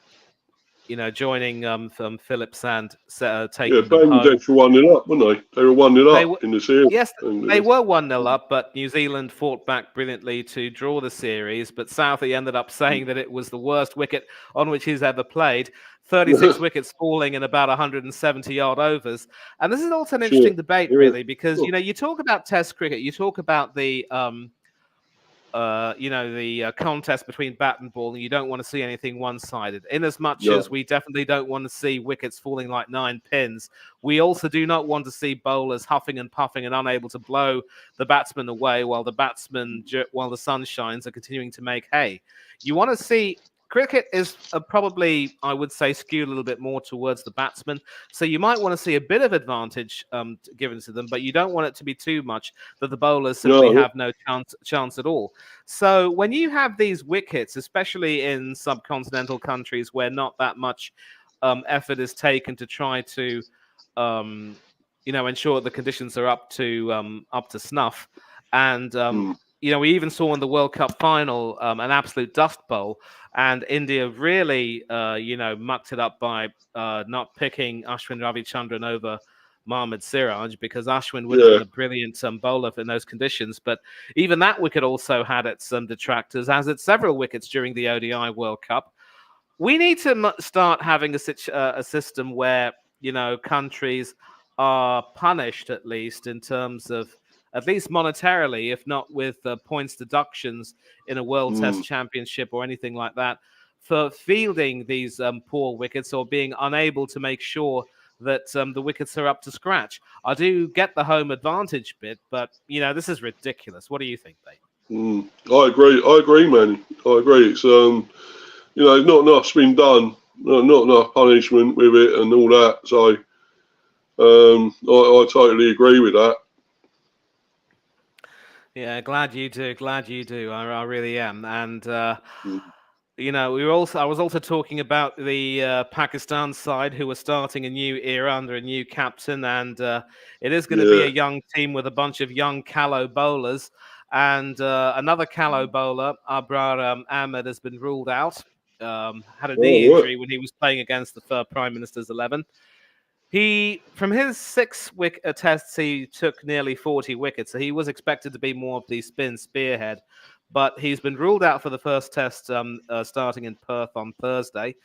Speaker 1: joining from Phillips and
Speaker 2: Yeah,
Speaker 1: taking them home.
Speaker 2: Bangladesh were 1-0 up, weren't they? They were 1-0
Speaker 1: They
Speaker 2: up
Speaker 1: were,
Speaker 2: in the series.
Speaker 1: yes, they
Speaker 2: Bangladesh.
Speaker 1: were 1-0 up, but New Zealand fought back brilliantly to draw the series. But Southey ended up saying that it was the worst wicket on which he's ever played. 36 wickets falling in about 170 odd overs. And this is also an
Speaker 2: Sure.
Speaker 1: interesting debate,
Speaker 2: Yeah.
Speaker 1: really, because,
Speaker 2: Oh,
Speaker 1: you talk about Test cricket, you talk about the contest between bat and ball, and you don't want to see anything one-sided. In as much
Speaker 2: no.
Speaker 1: as we definitely don't want to see wickets falling like 9 pins, we also do not want to see bowlers huffing and puffing and unable to blow the batsman away while while the sun shines, are continuing to make hay. You want to see. Cricket is probably, I would say, skewed a little bit more towards the batsman. So you might want to see a bit of advantage given to them, but you don't want it to be too much that the bowlers simply
Speaker 2: No.
Speaker 1: have no chance at all. So when you have these wickets, especially in subcontinental countries where not that much effort is taken to try to, ensure the conditions are up to snuff, and
Speaker 2: Mm.
Speaker 1: we even saw in the World Cup final an absolute dust bowl, and India really, mucked it up by not picking Ashwin Ravichandran over Mohammad Siraj, because Ashwin would have
Speaker 2: Yeah.
Speaker 1: been a brilliant bowler in those conditions. But even that wicket also had its detractors, as its several wickets during the ODI World Cup. We need to start having a system where countries are punished, at least in terms of, at least monetarily, if not with points deductions in a World
Speaker 2: Mm.
Speaker 1: Test Championship or anything like that, for fielding these poor wickets or being unable to make sure that the wickets are up to scratch. I do get the home advantage bit, but this is ridiculous. What do you think, Dave?
Speaker 2: Mm. I agree. I agree, Manny. I agree. It's not enough's been done. Not enough punishment with it and all that. So I totally agree with that.
Speaker 1: Yeah, glad you do. Glad you do. I really am. And
Speaker 2: Mm.
Speaker 1: I was also talking about the Pakistan side, who are starting a new era under a new captain, and it is going to be a
Speaker 2: Yeah.
Speaker 1: young team with a bunch of young callow bowlers. And another callow bowler, Abrar Ahmed, has been ruled out. Had a knee
Speaker 2: Oh, right.
Speaker 1: injury when he was playing against the Prime Minister's 11. From his tests, he took nearly 40 wickets, so he was expected to be more of the spin spearhead. But he's been ruled out for the first test, starting in Perth on Thursday,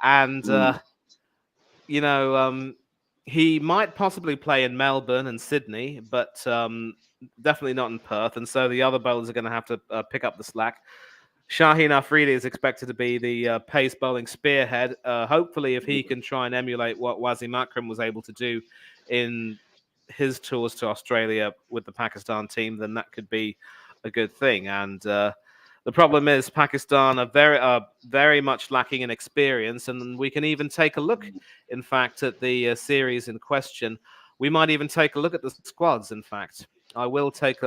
Speaker 1: and
Speaker 2: Mm.
Speaker 1: he might possibly play in Melbourne and Sydney, but definitely not in Perth. And so the other bowlers are going to have to pick up the slack. Shaheen Afridi is expected to be the pace bowling spearhead. Hopefully, if he can try and emulate what Wasim Akram was able to do in his tours to Australia with the Pakistan team, then that could be a good thing. And the problem is Pakistan are very much lacking in experience, and we can even take a look, in fact, at the series in question. We might even take a look at the squads. In fact, I will take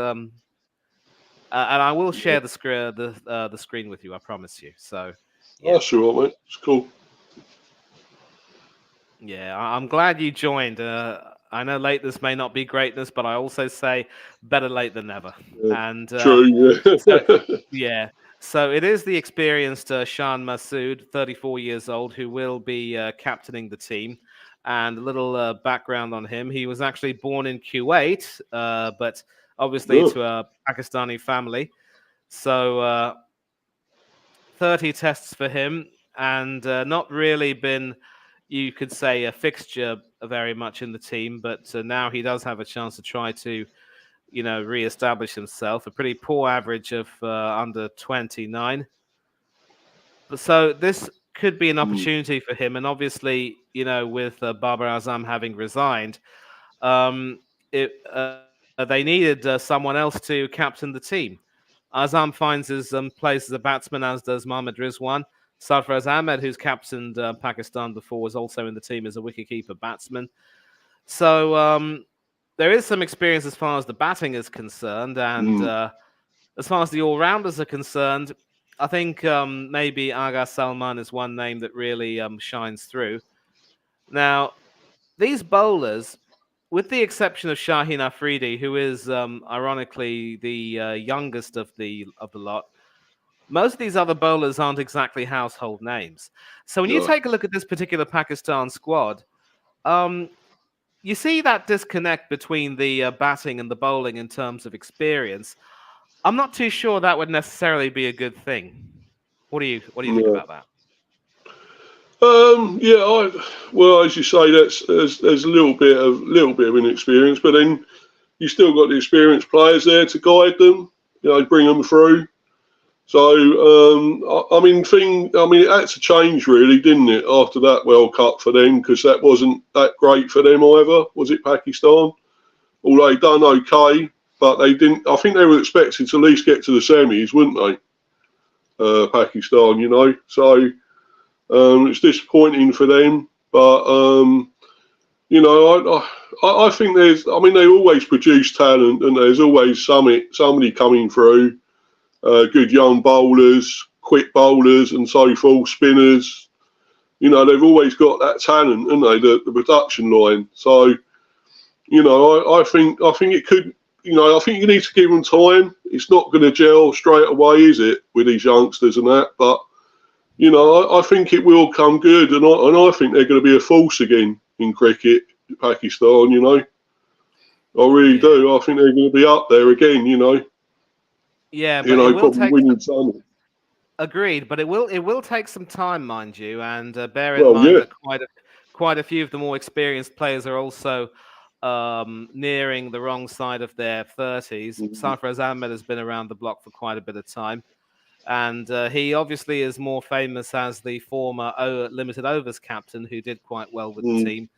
Speaker 1: and I will share the screen with you. I promise you. So, yeah,
Speaker 2: That's all right, mate. It's cool.
Speaker 1: yeah. I'm glad you joined. I know late this may not be greatness, but I also say better late than never.
Speaker 2: Yeah.
Speaker 1: And
Speaker 2: True.
Speaker 1: so,
Speaker 2: Yeah.
Speaker 1: yeah. So it is the experienced Shan Masood, 34 years old, who will be captaining the team. And a little background on him: he was actually born in Kuwait, but obviously
Speaker 2: No.
Speaker 1: to a Pakistani family. So 30 tests for him, and not really been, you could say, a fixture very much in the team. But now he does have a chance to try to, re-establish himself. A pretty poor average of under 29. But so this could be an
Speaker 2: Mm.
Speaker 1: opportunity for him, and obviously, with Babar Azam having resigned, um, they needed someone else to captain the team. Azam finds his place as a batsman, as does Mohammad Rizwan. Sarfaraz Ahmed, who's captained Pakistan before, was also in the team as a wicketkeeper batsman. So there is some experience as far as the batting is concerned, and as far as the all-rounders are concerned, I think maybe Agha Salman is one name that really shines through. Now, these bowlers, with the exception of Shaheen Afridi, who is ironically the youngest of the lot, most of these other bowlers aren't exactly household names. So when you take a look at this particular Pakistan squad, you see that disconnect between the batting and the bowling in terms of experience. I'm not too sure that would necessarily be a good thing. What do you think
Speaker 2: Yeah.
Speaker 1: about that?
Speaker 2: Well, as you say, there's a little bit of inexperience, but then you still got the experienced players there to guide them, bring them through. So it had to change really, didn't it, after that World Cup for them, because that wasn't that great for them either, was it, Pakistan? Although they done okay, but they didn't. I think they were expected to at least get to the semis, wouldn't they? Pakistan, so. It's disappointing for them, but I think they always produce talent, and there's always somebody coming through, good young bowlers, quick bowlers, and so forth, spinners. They've always got that talent, haven't they? The production line. So, I think it could. I think you need to give them time. It's not going to gel straight away, is it, with these youngsters and that? But I think it will come good, and I think they're going to be a force again in cricket, Pakistan. I really do. I think they're going to be up there again.
Speaker 1: Yeah, but it will
Speaker 2: probably
Speaker 1: take
Speaker 2: winning some.
Speaker 1: Agreed, but it will take some time, mind you, and bear in mind that quite a few of the more experienced players are also nearing the wrong side of their 30s. Sarfaraz Ahmed has been around the block for quite a bit of time. And he obviously is more famous as the former limited overs captain who did quite well with the team.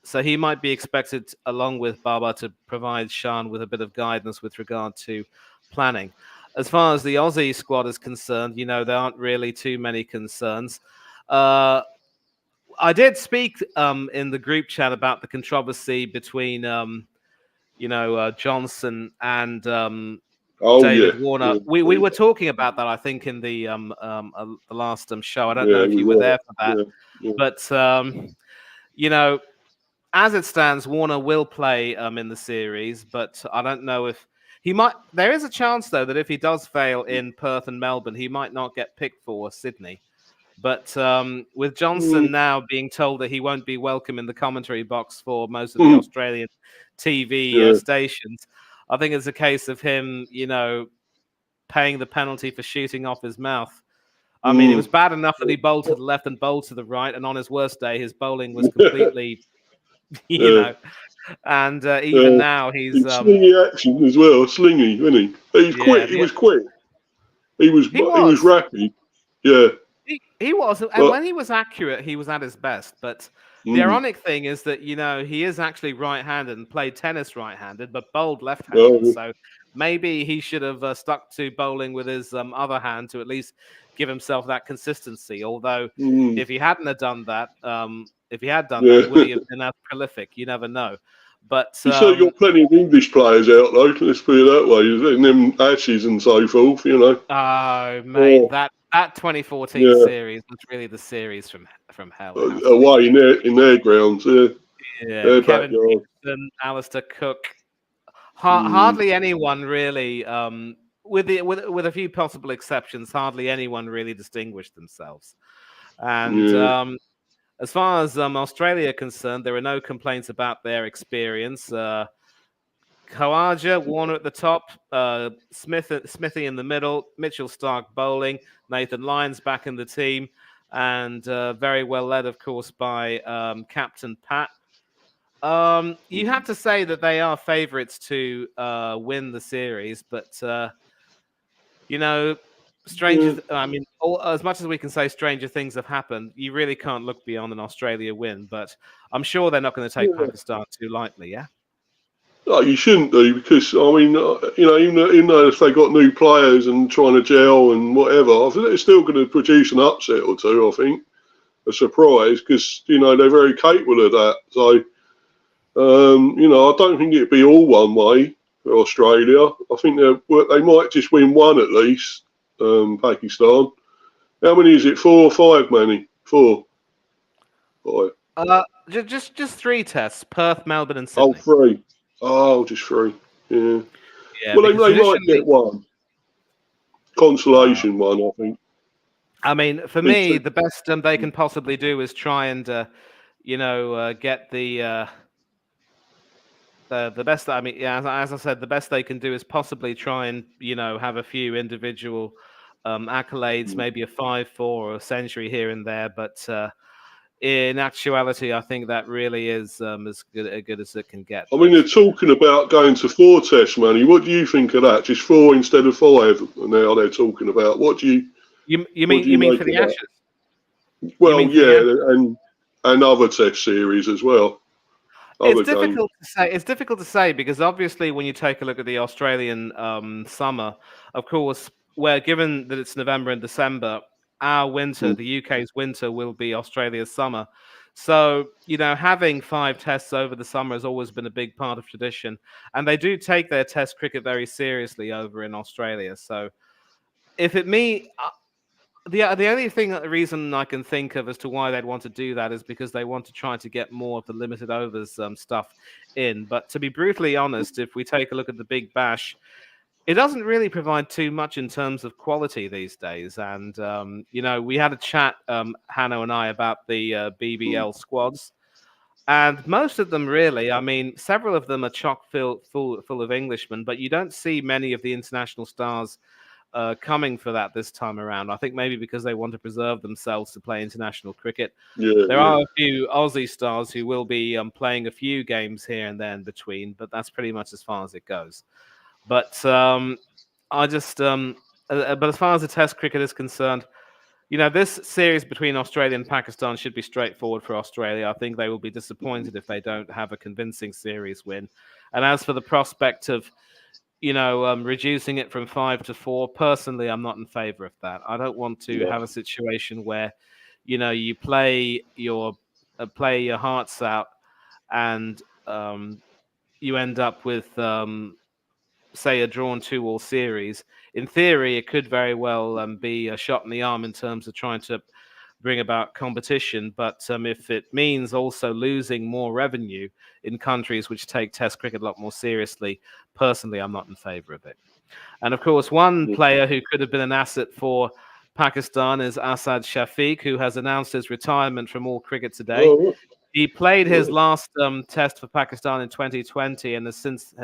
Speaker 1: So he might be expected, along with Baba, to provide Shan with a bit of guidance with regard to planning. As far as the Aussie squad is concerned, there aren't really too many concerns. I did speak in the group chat about the controversy between, Johnson and David Warner. We were talking about that, I think, in the last show. I don't know if you were there for that, but as it stands, Warner will play in the series, but I don't know if he might. There is a chance, though, that if he does fail in Perth and Melbourne, he might not get picked for Sydney. But with Johnson now being told that he won't be welcome in the commentary box for most of the Australian TV stations, I think it's a case of him, paying the penalty for shooting off his mouth. I mean, it was bad enough that he bowled to the left and bowled to the right, and on his worst day, his bowling was completely, and even now he's
Speaker 2: slingy action as well, slingy, wasn't he? He's quick. He was quick. He was rapid. Yeah.
Speaker 1: He was, and when he was accurate, he was at his best. But the ironic thing is that he is actually right-handed and played tennis right-handed, but bowled left-handed. So maybe he should have stuck to bowling with his other hand to at least give himself that consistency. Although, if he hadn't have done that, that, would he have been as prolific? You never know. But
Speaker 2: you still got plenty of English players out though. Let's put it that way. In them Ashes and so forth,
Speaker 1: Oh mate, that 2014 series was really the series from hell.
Speaker 2: Away in their grounds,
Speaker 1: yeah. Kevin Peterson, Alistair Cook, hardly anyone really. With a few possible exceptions, hardly anyone really distinguished themselves. And as far as Australia are concerned, there are no complaints about their experience. Khawaja, Warner at the top, Smithy in the middle, Mitchell Stark bowling, Nathan Lyons back in the team, and very well led, of course, by Captain Pat. You have to say that they are favourites to win the series, but I mean, as much as we can say stranger things have happened, you really can't look beyond an Australia win. But I'm sure they're not going to take Pakistan too lightly, yeah?
Speaker 2: No, you shouldn't do because I mean, even though if they got new players and trying to gel and whatever, I think they're still going to produce an upset or two. I think a surprise because they're very capable of that. So I don't think it'd be all one way for Australia. I think they might just win one at least. Pakistan. How many is it? 4 or 5, Manny? 4. 5.
Speaker 1: Just 3 tests: Perth, Melbourne, and
Speaker 2: Oh,
Speaker 1: Sydney.
Speaker 2: 3. Oh, just 3. Yeah.
Speaker 1: Yeah,
Speaker 2: Well,
Speaker 1: because
Speaker 2: they might get one. Consolation one, I think.
Speaker 1: I mean, for me, the best they can possibly do is try and, get the best. I mean, yeah, as I said, the best they can do is possibly try and have a few individual accolades, maybe a 5-4 or a century here and there, but. In actuality, I think that really is as good as it can get.
Speaker 2: I mean, they're talking about going to 4 tests, Manny. What do you think of that? Just 4 instead of 5. Now they're talking about. What do you?
Speaker 1: You mean for the Ashes?
Speaker 2: Well, yeah, and other test series as well.
Speaker 1: It's difficult to say. It's difficult to say because obviously, when you take a look at the Australian summer, of course, where given that it's November and December, our winter, the UK's winter, will be Australia's summer. So, having 5 tests over the summer has always been a big part of tradition, and they do take their test cricket very seriously over in Australia. So, if it me, the only reason I can think of as to why they'd want to do that is because they want to try to get more of the limited overs stuff in. But to be brutally honest, if we take a look at the Big Bash, it doesn't really provide too much in terms of quality these days. And we had a chat, Hanno and I, about the BBL squads, and most of them really. I mean, several of them are chock full of Englishmen, but you don't see many of the international stars coming for that this time around. I think maybe because they want to preserve themselves to play international cricket. There are a few Aussie stars who will be playing a few games here and there in between, but that's pretty much as far as it goes. But but as far as the Test cricket is concerned, this series between Australia and Pakistan should be straightforward for Australia. I think they will be disappointed if they don't have a convincing series win. And as for the prospect of reducing it from 5 to 4. Personally, I'm not in favor of that. I don't want to have a situation where, you play your hearts out, and you end up with, say, a drawn 2-all series. In theory, it could very well be a shot in the arm in terms of trying to bring about competition, but if it means also losing more revenue in countries which take Test cricket a lot more seriously, personally, I'm not in favor of it. And of course, one player who could have been an asset for Pakistan is Asad Shafiq, who has announced his retirement from all cricket today. He played his last Test for Pakistan in 2020 and had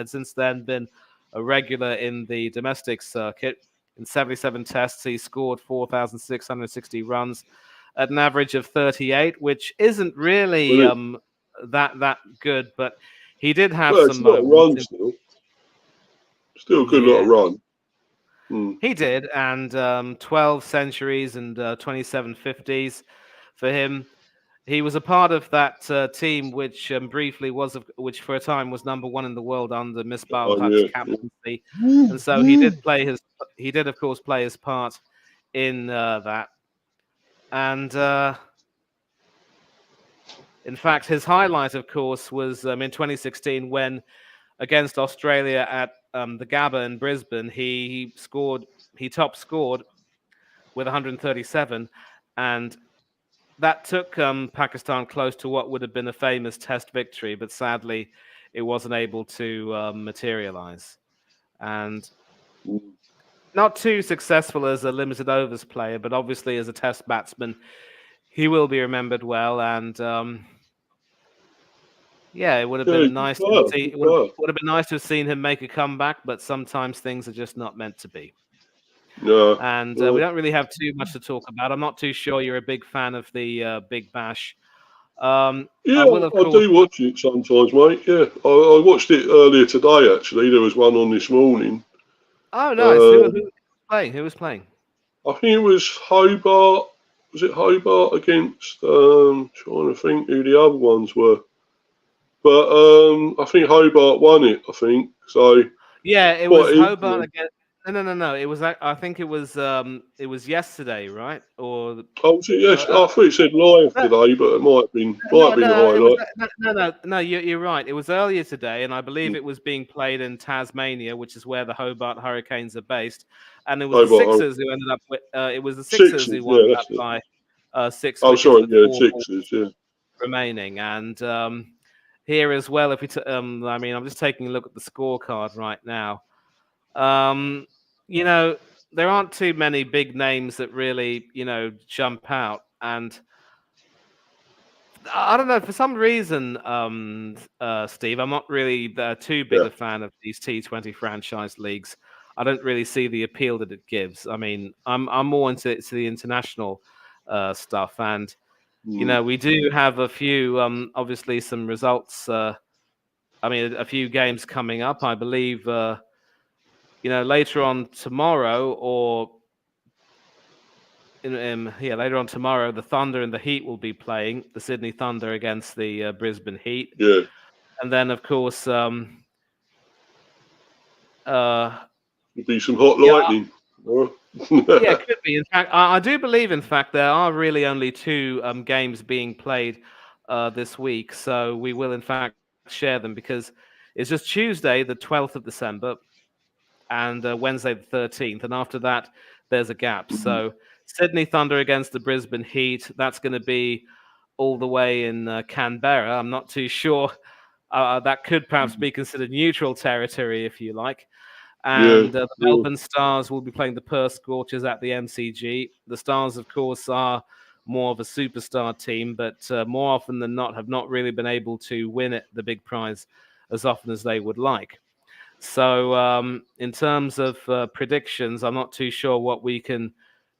Speaker 1: since then been a regular in the domestic circuit. In 77 tests, he scored 4,660 runs at an average of 38, which isn't really that good, but he did have some moments.
Speaker 2: Still a good lot of run.
Speaker 1: He did, and 12 centuries and 27 50s for him. He was a part of that team, which which for a time was number 1 in the world under Misbah Haque's captaincy, and so he did of course play his part in that. And in fact, his highlight, of course, was in 2016 when, against Australia at the Gabba in Brisbane, he top scored with 137, and that took Pakistan close to what would have been a famous Test victory, but sadly, it wasn't able to materialize. And not too successful as a limited overs player, but obviously as a Test batsman, he will be remembered well. And it would have been nice to see. It would have been nice to have seen him make a comeback, but sometimes things are just not meant to be. And we don't really have too much to talk about. I'm not too sure you're a big fan of the Big Bash.
Speaker 2: I do watch it sometimes, mate. Yeah, I watched it earlier today. Actually, there was one on this morning.
Speaker 1: Oh, nice. Who was playing? Who was playing?
Speaker 2: I think it was Hobart. Was it Hobart against? Trying to think who the other ones were. but I think Hobart won it. I think so.
Speaker 1: Yeah, it was
Speaker 2: Quite
Speaker 1: Hobart
Speaker 2: easily.
Speaker 1: against. No. It was. I think it was yesterday, right? Or
Speaker 2: Oh, was it? Yes,
Speaker 1: uh,
Speaker 2: I thought it said live
Speaker 1: no,
Speaker 2: today, but it might
Speaker 1: no,
Speaker 2: have been a
Speaker 1: no. It was
Speaker 2: highlight.
Speaker 1: no. You're right. It was earlier today, and I believe
Speaker 2: Mm.
Speaker 1: it was being played in Tasmania, which is where the Hobart Hurricanes are based. And it was the
Speaker 2: Hobart
Speaker 1: Sixers who ended up with. It was the Sixers
Speaker 2: Sixers.
Speaker 1: who
Speaker 2: Yeah,
Speaker 1: won that
Speaker 2: that's it.
Speaker 1: by 6 wickets
Speaker 2: Oh, sorry.
Speaker 1: with
Speaker 2: Yeah,
Speaker 1: 4 balls
Speaker 2: Sixers. Yeah.
Speaker 1: remaining. And here as well, if I mean, I'm just taking a look at the scorecard right now. Um, you know, there aren't too many big names that really, jump out. And I don't know, for some reason, Steve, I'm not really too big
Speaker 2: Yeah.
Speaker 1: a fan of these T20 franchise leagues. I don't really see the appeal that it gives. I mean, I'm more into the international stuff, and
Speaker 2: Mm.
Speaker 1: we do have a few, obviously, some results. I mean, a few games coming up. I believe, later on tomorrow, or later on tomorrow, the Thunder and the Heat will be playing. The Sydney Thunder against the Brisbane Heat,
Speaker 2: Yeah.
Speaker 1: and then of course, uh,
Speaker 2: Could be some hot
Speaker 1: yeah,
Speaker 2: lightning. Oh.
Speaker 1: yeah, it could be. In fact, I do believe, in fact, there are really only two games being played this week, so we will, in fact, share them because it's just Tuesday, the 12th of December, and Wednesday the 13th, and after that there's a gap.
Speaker 2: Mm.
Speaker 1: So Sydney Thunder against the Brisbane Heat. That's going to be all the way in Canberra. I'm not too sure. That could perhaps
Speaker 2: Mm.
Speaker 1: be considered neutral territory, if you like.
Speaker 2: Yeah.
Speaker 1: And the
Speaker 2: Yeah.
Speaker 1: Melbourne Stars will be playing the Perth Scorchers at the MCG. The Stars, of course, are more of a superstar team, but more often than not have not really been able to win it, the big prize, as often as they would like. So, in terms of predictions, I'm not too sure what we can
Speaker 2: Mm.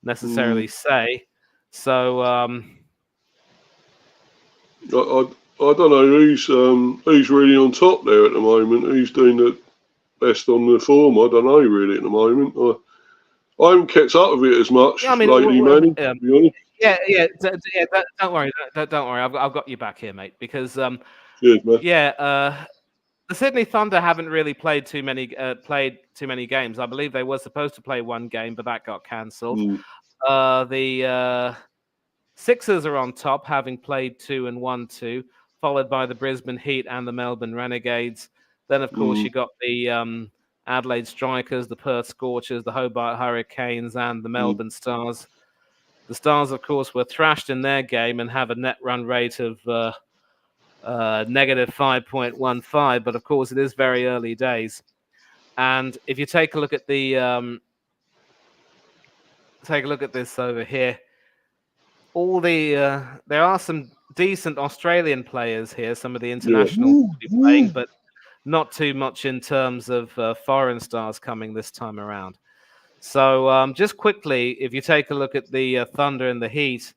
Speaker 1: necessarily say. So,
Speaker 2: I don't know who's really on top there at the moment. Who's doing the best on the form? I don't know really at the moment. I haven't kept up with it as much
Speaker 1: yeah, I mean,
Speaker 2: lately, Manny. To be honest.
Speaker 1: yeah. Don't worry, don't worry. I've got you back here, mate. Because
Speaker 2: Cheers, man.
Speaker 1: yeah, the Sydney Thunder haven't really played too many games. I believe they were supposed to play one game, but that got cancelled.
Speaker 2: Mm.
Speaker 1: The Sixers are on top, having played 2 and won 2, followed by the Brisbane Heat and the Melbourne Renegades. Then, of course, you
Speaker 2: Mm.
Speaker 1: got the Adelaide Strikers, the Perth Scorchers, the Hobart Hurricanes, and the
Speaker 2: Mm.
Speaker 1: Melbourne Stars. The Stars, of course, were thrashed in their game and have a net run rate of negative 5.15. But, of course, it is very early days. And if you take a look at this over here, there are some decent Australian players here. Some of the
Speaker 2: Yeah.
Speaker 1: internationals will be playing, but not too much in terms of foreign stars coming this time around. So just quickly, if you take a look at the Thunder and the Heat,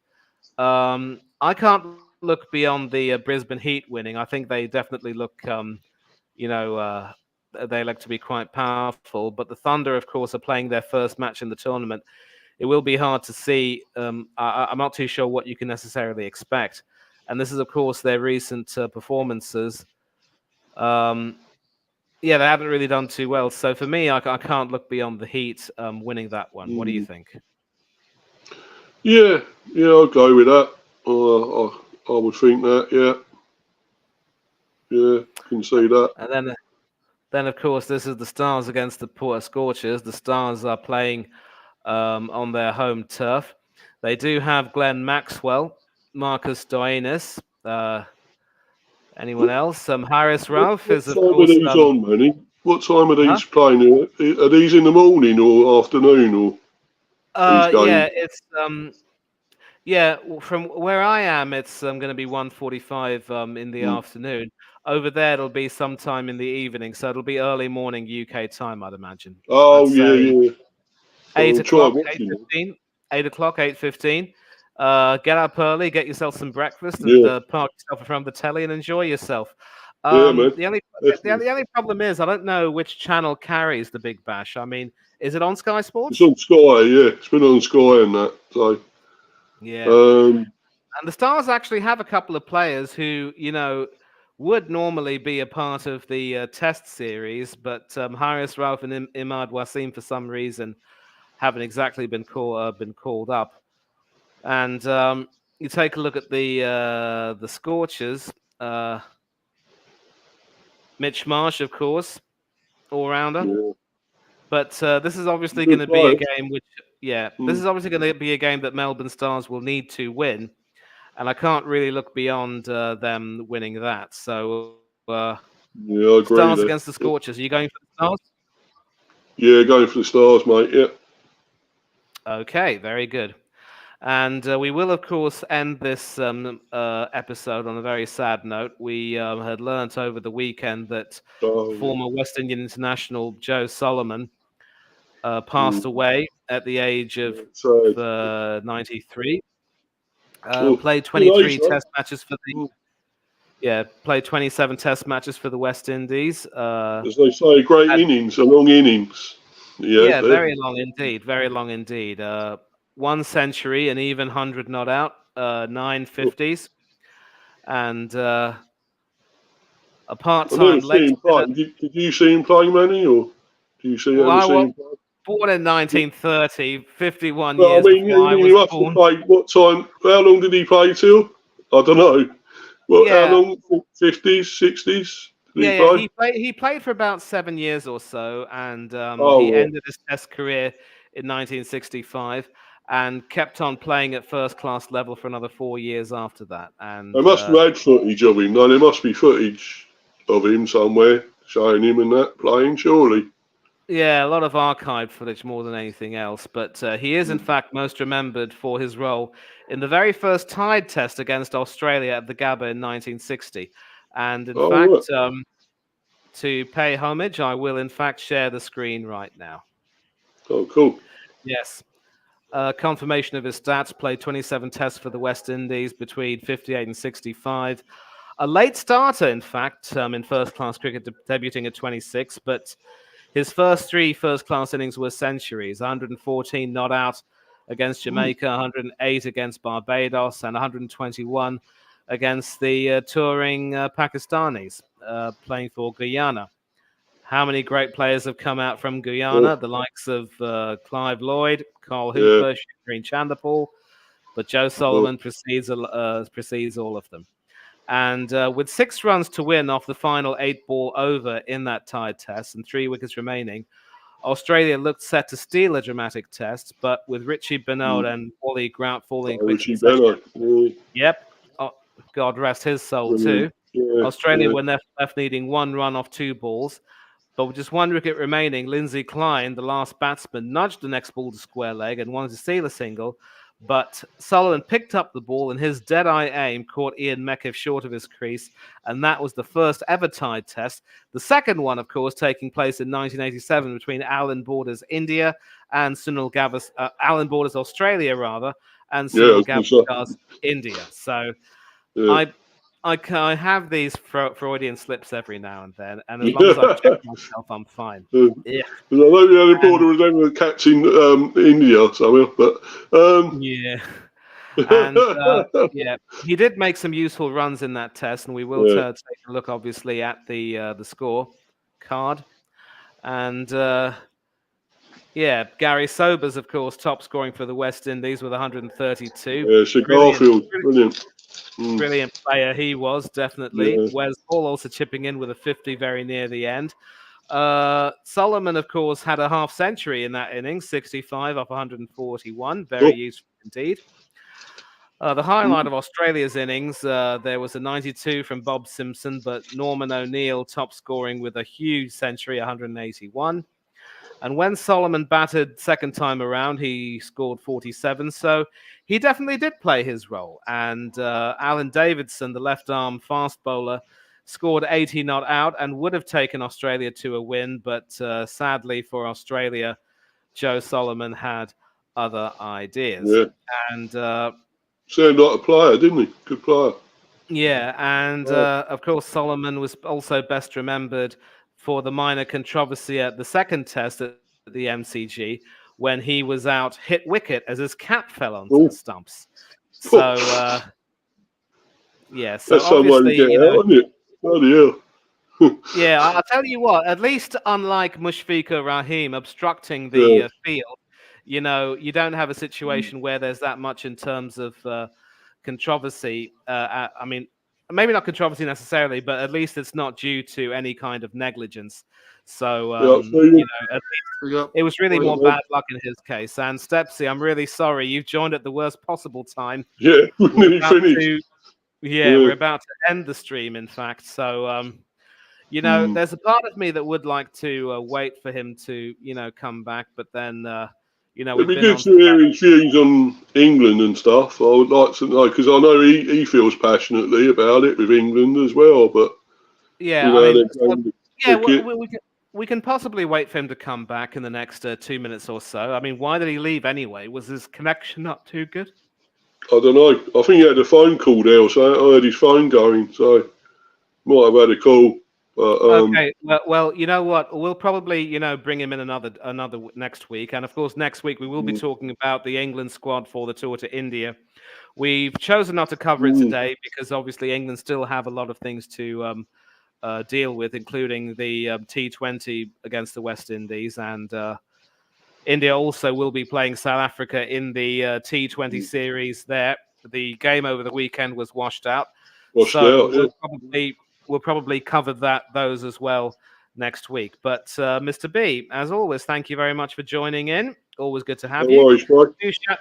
Speaker 1: I can't look beyond the Brisbane Heat winning. I think they definitely look, you know, uh, they look to be quite powerful. But the Thunder, of course, are playing their first match in the tournament. It will be hard to see. I'm not too sure what you can necessarily expect. And this is, of course, their recent performances. Yeah, they haven't really done too well. So for me, I can't look beyond the Heat winning that one. What do you
Speaker 2: Mm.
Speaker 1: think?
Speaker 2: Yeah. Yeah. I'll go with that. I would think that. Yeah. Yeah. Can see that.
Speaker 1: And then of course, this is the Stars against the Port Scorchers. The Stars are playing on their home turf. They do have Glenn Maxwell, Marcus Doinis. Anyone else? Harris Ralph
Speaker 2: What
Speaker 1: is, of
Speaker 2: time are
Speaker 1: course.
Speaker 2: these on, Manny? What time are
Speaker 1: Huh?
Speaker 2: these playing? Are these in the morning or afternoon or these
Speaker 1: Yeah,
Speaker 2: games?
Speaker 1: it's yeah. From where I am, it's going to be 1:45 in the
Speaker 2: Mm.
Speaker 1: afternoon. Over there, it'll be sometime in the evening, so it'll be early morning UK time, I'd imagine. I'd
Speaker 2: Oh, yeah,
Speaker 1: say
Speaker 2: yeah.
Speaker 1: eight
Speaker 2: I'll try
Speaker 1: o'clock, eight
Speaker 2: watching them.
Speaker 1: fifteen, 8 o'clock, 8:15. Get up early, get yourself some breakfast, and
Speaker 2: Yeah.
Speaker 1: park yourself in front of the telly and enjoy yourself.
Speaker 2: Yeah, man.
Speaker 1: The only
Speaker 2: Definitely.
Speaker 1: the only problem is I don't know which channel carries the Big Bash. I mean, is it on Sky
Speaker 2: It's
Speaker 1: Sports?
Speaker 2: on Sky, yeah. It's been on Sky and that. So,
Speaker 1: Yeah.
Speaker 2: um,
Speaker 1: And the Stars actually have a couple of players who, would normally be a part of the test series, but Haris Rauf and Imad Wasim, for some reason, haven't exactly been called up. And you take a look at the Scorchers. Mitch Marsh, of course, all rounder.
Speaker 2: Yeah.
Speaker 1: But this is obviously going
Speaker 2: Good
Speaker 1: to be a
Speaker 2: players.
Speaker 1: game which, this
Speaker 2: Mm.
Speaker 1: is obviously going to be a game that Melbourne Stars will need to win, and I can't really look beyond them winning that. So,
Speaker 2: Yeah, I agree
Speaker 1: Stars
Speaker 2: there.
Speaker 1: against the Scorchers. Are you going for the Stars?
Speaker 2: Yeah, going for the Stars, mate. Yeah.
Speaker 1: Okay, very good. And we will, of course, end this episode on a very sad note. We had learnt over the weekend that
Speaker 2: Oh, yeah.
Speaker 1: former West Indian international Joe Solomon passed
Speaker 2: Mm.
Speaker 1: away at the age of
Speaker 2: Yeah, sad.
Speaker 1: 93.
Speaker 2: Oh,
Speaker 1: Played
Speaker 2: good
Speaker 1: 23
Speaker 2: age, though.
Speaker 1: Test matches for the
Speaker 2: Mm.
Speaker 1: played 27 Test matches for the West Indies.
Speaker 2: As they say, great
Speaker 1: Had,
Speaker 2: innings, a long innings. Yeah,
Speaker 1: yeah,
Speaker 2: there.
Speaker 1: very long indeed, very long indeed. 1 century, an even 100 not out, 9 50s, and a
Speaker 2: I never
Speaker 1: part-time leg
Speaker 2: see him
Speaker 1: spinner.
Speaker 2: play. Did you see him play, Manny, or do you
Speaker 1: Well,
Speaker 2: ever
Speaker 1: I
Speaker 2: see
Speaker 1: was
Speaker 2: him play?
Speaker 1: born in 1930, 51
Speaker 2: Well, I
Speaker 1: years
Speaker 2: mean,
Speaker 1: before I
Speaker 2: he
Speaker 1: was
Speaker 2: must have
Speaker 1: born.
Speaker 2: played what time? How long did he play till? I don't know. Well, how
Speaker 1: Yeah,
Speaker 2: long? 50s, 60s did he
Speaker 1: yeah.
Speaker 2: play?
Speaker 1: He played for about 7 years or so, and he
Speaker 2: Oh,
Speaker 1: ended his Test career in 1965, and kept on playing at first class level for another 4 years after that.
Speaker 2: they
Speaker 1: And
Speaker 2: must have had footage of him. No, there must be footage of him somewhere showing him and that playing, surely.
Speaker 1: yeah, a lot of archive footage more than anything else. But he is, in
Speaker 2: Mm.
Speaker 1: fact, most remembered for his role in the very first tied Test against Australia at the Gabba in 1960. And in
Speaker 2: Oh, right.
Speaker 1: fact, to pay homage, I will, in fact, share the screen right now.
Speaker 2: Oh, cool.
Speaker 1: Yes. Confirmation of his stats: played 27 Tests for the West Indies between 58 and 65. A late starter, in fact, in first class cricket, debuting at 26, but his first three first class innings were centuries: 114 not out against
Speaker 2: Mm.
Speaker 1: Jamaica, 108 against Barbados, and 121 against the touring Pakistanis, playing for Guyana. How many great players have come out from Guyana?
Speaker 2: Oh,
Speaker 1: The likes of Clive Lloyd, Carl
Speaker 2: yeah.
Speaker 1: Hooper, Green Chandapal, but Joe
Speaker 2: Oh,
Speaker 1: Solomon precedes all of them. And with 6 runs to win off the final 8-ball over in that tied Test and 3 wickets remaining, Australia looked set to steal a dramatic Test, but with Richie Bernard
Speaker 2: mm.
Speaker 1: and Wally Grant falling in
Speaker 2: Oh,
Speaker 1: quick
Speaker 2: Richie
Speaker 1: succession,
Speaker 2: Bennett. Yeah,
Speaker 1: yep, oh, God rest his soul
Speaker 2: brilliant.
Speaker 1: too.
Speaker 2: Yeah,
Speaker 1: Australia
Speaker 2: yeah.
Speaker 1: were left needing 1 run off 2 balls, but with just 1 wicket remaining, Lindsay Klein, the last batsman, nudged the next ball to square leg and wanted to steal a single. But Sullivan picked up the ball and his dead-eye aim caught Ian Meckiff short of his crease, and that was the first ever tied Test. The second one, of course, taking place in 1987 between Alan Border's India and Alan Border's Australia, rather, and
Speaker 2: Yeah, I
Speaker 1: Sunil
Speaker 2: was going to say.
Speaker 1: Gavaskar's India. So
Speaker 2: Yeah.
Speaker 1: I have these Freudian slips every now and then, and as long as I check
Speaker 2: Yeah.
Speaker 1: myself, I'm fine.
Speaker 2: Yeah.
Speaker 1: Yeah,
Speaker 2: I know the other
Speaker 1: and
Speaker 2: border was ever catching India somewhere, but
Speaker 1: yeah, and yeah, he did make some useful runs in that Test, and we will
Speaker 2: yeah,
Speaker 1: take a look, obviously, at the score card. And yeah, Gary Sobers, of course, top scoring for the West Indies with 132.
Speaker 2: yeah, Sir
Speaker 1: Brilliant,
Speaker 2: Garfield, brilliant. Mm,
Speaker 1: brilliant player he was, definitely.
Speaker 2: yeah,
Speaker 1: Wes Hall also chipping in with a 50 very near the end. Solomon, of course, had a half century in that innings, 65 off 141. Very
Speaker 2: oh,
Speaker 1: useful indeed. The highlight
Speaker 2: mm,
Speaker 1: of Australia's innings, there was a 92 from Bob Simpson, but Norman O'Neill top scoring with a huge century, 181. And when Solomon batted second time around, he scored 47. So he definitely did play his role. And Alan Davidson, the left arm fast bowler, scored 80 not out and would have taken Australia to a win. But sadly for Australia, Joe Solomon had other ideas.
Speaker 2: yeah.
Speaker 1: And
Speaker 2: Sounded like a player, didn't he? Good player.
Speaker 1: yeah, and
Speaker 2: Oh,
Speaker 1: of course, Solomon was also best remembered for the minor controversy at the second Test at the MCG when he was out hit wicket as his cap fell onto the
Speaker 2: oh,
Speaker 1: stumps. So
Speaker 2: oh.
Speaker 1: yeah, so
Speaker 2: That's some way to
Speaker 1: obviously,
Speaker 2: get out, isn't it? Bloody hell.
Speaker 1: Yeah, I'll tell you what, at least unlike Mushfiqur Rahim obstructing
Speaker 2: Yeah.
Speaker 1: the field, you don't have a situation where there's that much in terms of controversy. I mean, maybe not controversy necessarily, but at least it's not due to any kind of negligence. So,
Speaker 2: Yeah, Stephen.
Speaker 1: at least
Speaker 3: Yeah.
Speaker 1: it was really
Speaker 2: Right,
Speaker 1: more
Speaker 2: man.
Speaker 1: bad luck in his case. And Stepsy, I'm really sorry. You've joined at the worst possible time.
Speaker 2: Yeah, we
Speaker 1: We're
Speaker 2: nearly
Speaker 1: about
Speaker 2: finished.
Speaker 1: to,
Speaker 2: Yeah.
Speaker 1: we're about to end the stream, in fact. So, there's a part of me that would like to wait for him to, come back, but then,
Speaker 2: It'd
Speaker 1: we've
Speaker 2: be
Speaker 1: been
Speaker 2: good
Speaker 1: on
Speaker 2: to
Speaker 1: for
Speaker 2: hear his views on England and stuff. I would like to know, because I know he feels passionately about it with England as well, but,
Speaker 1: yeah, I mean,
Speaker 2: they're playing
Speaker 1: yeah,
Speaker 2: cricket.
Speaker 1: we can possibly wait for him to come back in the next 2 minutes or so. I mean, why did he leave anyway? Was his connection not too good?
Speaker 2: I don't know. I think he had a phone call there, so I heard his phone going, so might have had a call. But,
Speaker 1: Okay, well, you know what? We'll probably, bring him in another next week, and of course, next week we will be talking about the England squad for the tour to India. We've chosen not to cover it today because obviously England still have a lot of things to deal with, including the T20 against the West Indies, and India also will be playing South Africa in the T20 series. There, the game over the weekend was washed out,
Speaker 2: washed
Speaker 1: so
Speaker 2: out, yeah.
Speaker 1: we'll probably cover those as well next week. But Mr. B, as always, thank you very much for joining in. Always good to have
Speaker 2: No
Speaker 1: you.
Speaker 2: worries, bro.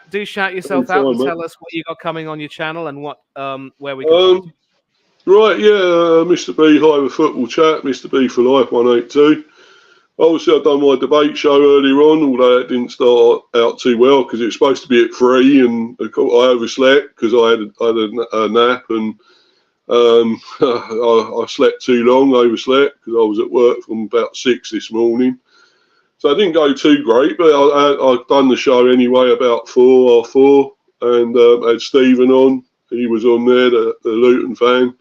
Speaker 1: Do shout yourself
Speaker 2: Anytime,
Speaker 1: out and
Speaker 2: mate.
Speaker 1: tell us what you got coming on your channel and what where we can find you.
Speaker 2: Right, yeah, Mr. B, Hive of Football Chat, Mr. B for Life 182. Obviously, I've done my debate show earlier on, although it didn't start out too well because it was supposed to be at 3, and I overslept because I had a nap, and I slept too long, overslept because I was at work from about 6 this morning. So I didn't go too great, but I've done the show anyway about 4:30, and had Stephen on. He was on there, the Luton fan.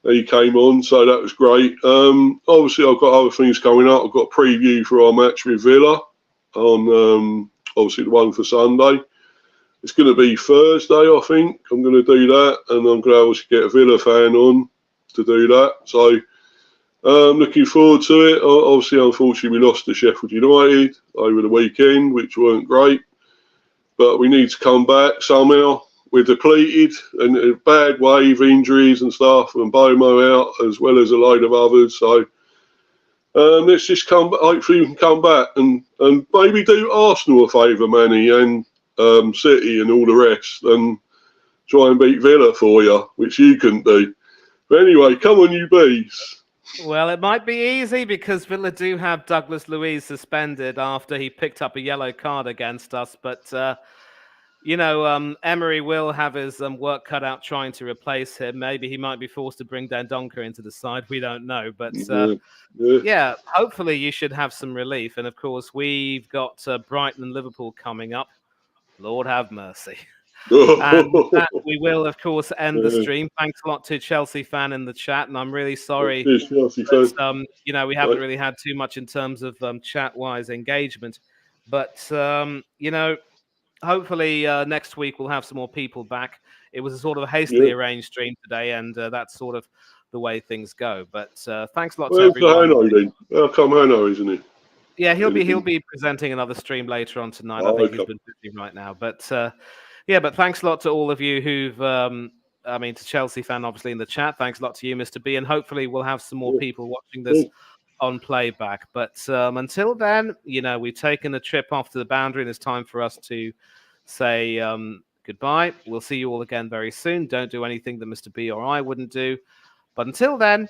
Speaker 2: He came on, so that was great. Obviously, I've got other things coming up. I've got a preview for our match with Villa on, obviously, the one for Sunday. It's going to be Thursday, I think. I'm going to do that, and I'm going to obviously get a Villa fan on to do that. So, looking forward to it. Obviously, unfortunately, we lost to Sheffield United over the weekend, which weren't great. But we need to come back somehow. We're depleted and a bad wave, injuries and stuff, and Bomo out as well as a load of others. So let's just come. Hopefully, we can come back and maybe do Arsenal a favour, Manny, and City and all the rest, and try and beat Villa for you, which you couldn't do. But anyway, come on, you bees.
Speaker 1: Well, it might be easy because Villa do have Douglas Luiz suspended after he picked up a yellow card against us, but. Emery will have his work cut out trying to replace him. Maybe he might be forced to bring Dendoncker into the side. We don't know. But yeah, hopefully you should have some relief. And of course, we've got Brighton and Liverpool coming up. Lord have mercy. And with that, we will, of course, end the stream. Thanks a lot to Chelsea fan in the chat. And I'm really sorry that, we haven't really had too much in terms of chat-wise engagement. But, hopefully next week we'll have some more people back. It was a sort of hastily arranged stream today, and that's sort of the way things go. But thanks a lot to everyone.
Speaker 2: Hanno then? How come Hanno, isn't he?
Speaker 1: Yeah, he'll be presenting another stream later on tonight. I think he's been busy right now. But but thanks a lot to all of you who've to Chelsea fan obviously in the chat. Thanks a lot to you, Mr. B, and hopefully we'll have some more people watching this on playback. But until then, we've taken a trip off to the boundary, and it's time for us to say goodbye. We'll see you all again very soon. Don't do anything that Mr. B or I wouldn't do. But until then,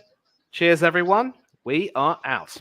Speaker 1: cheers, everyone. We are out.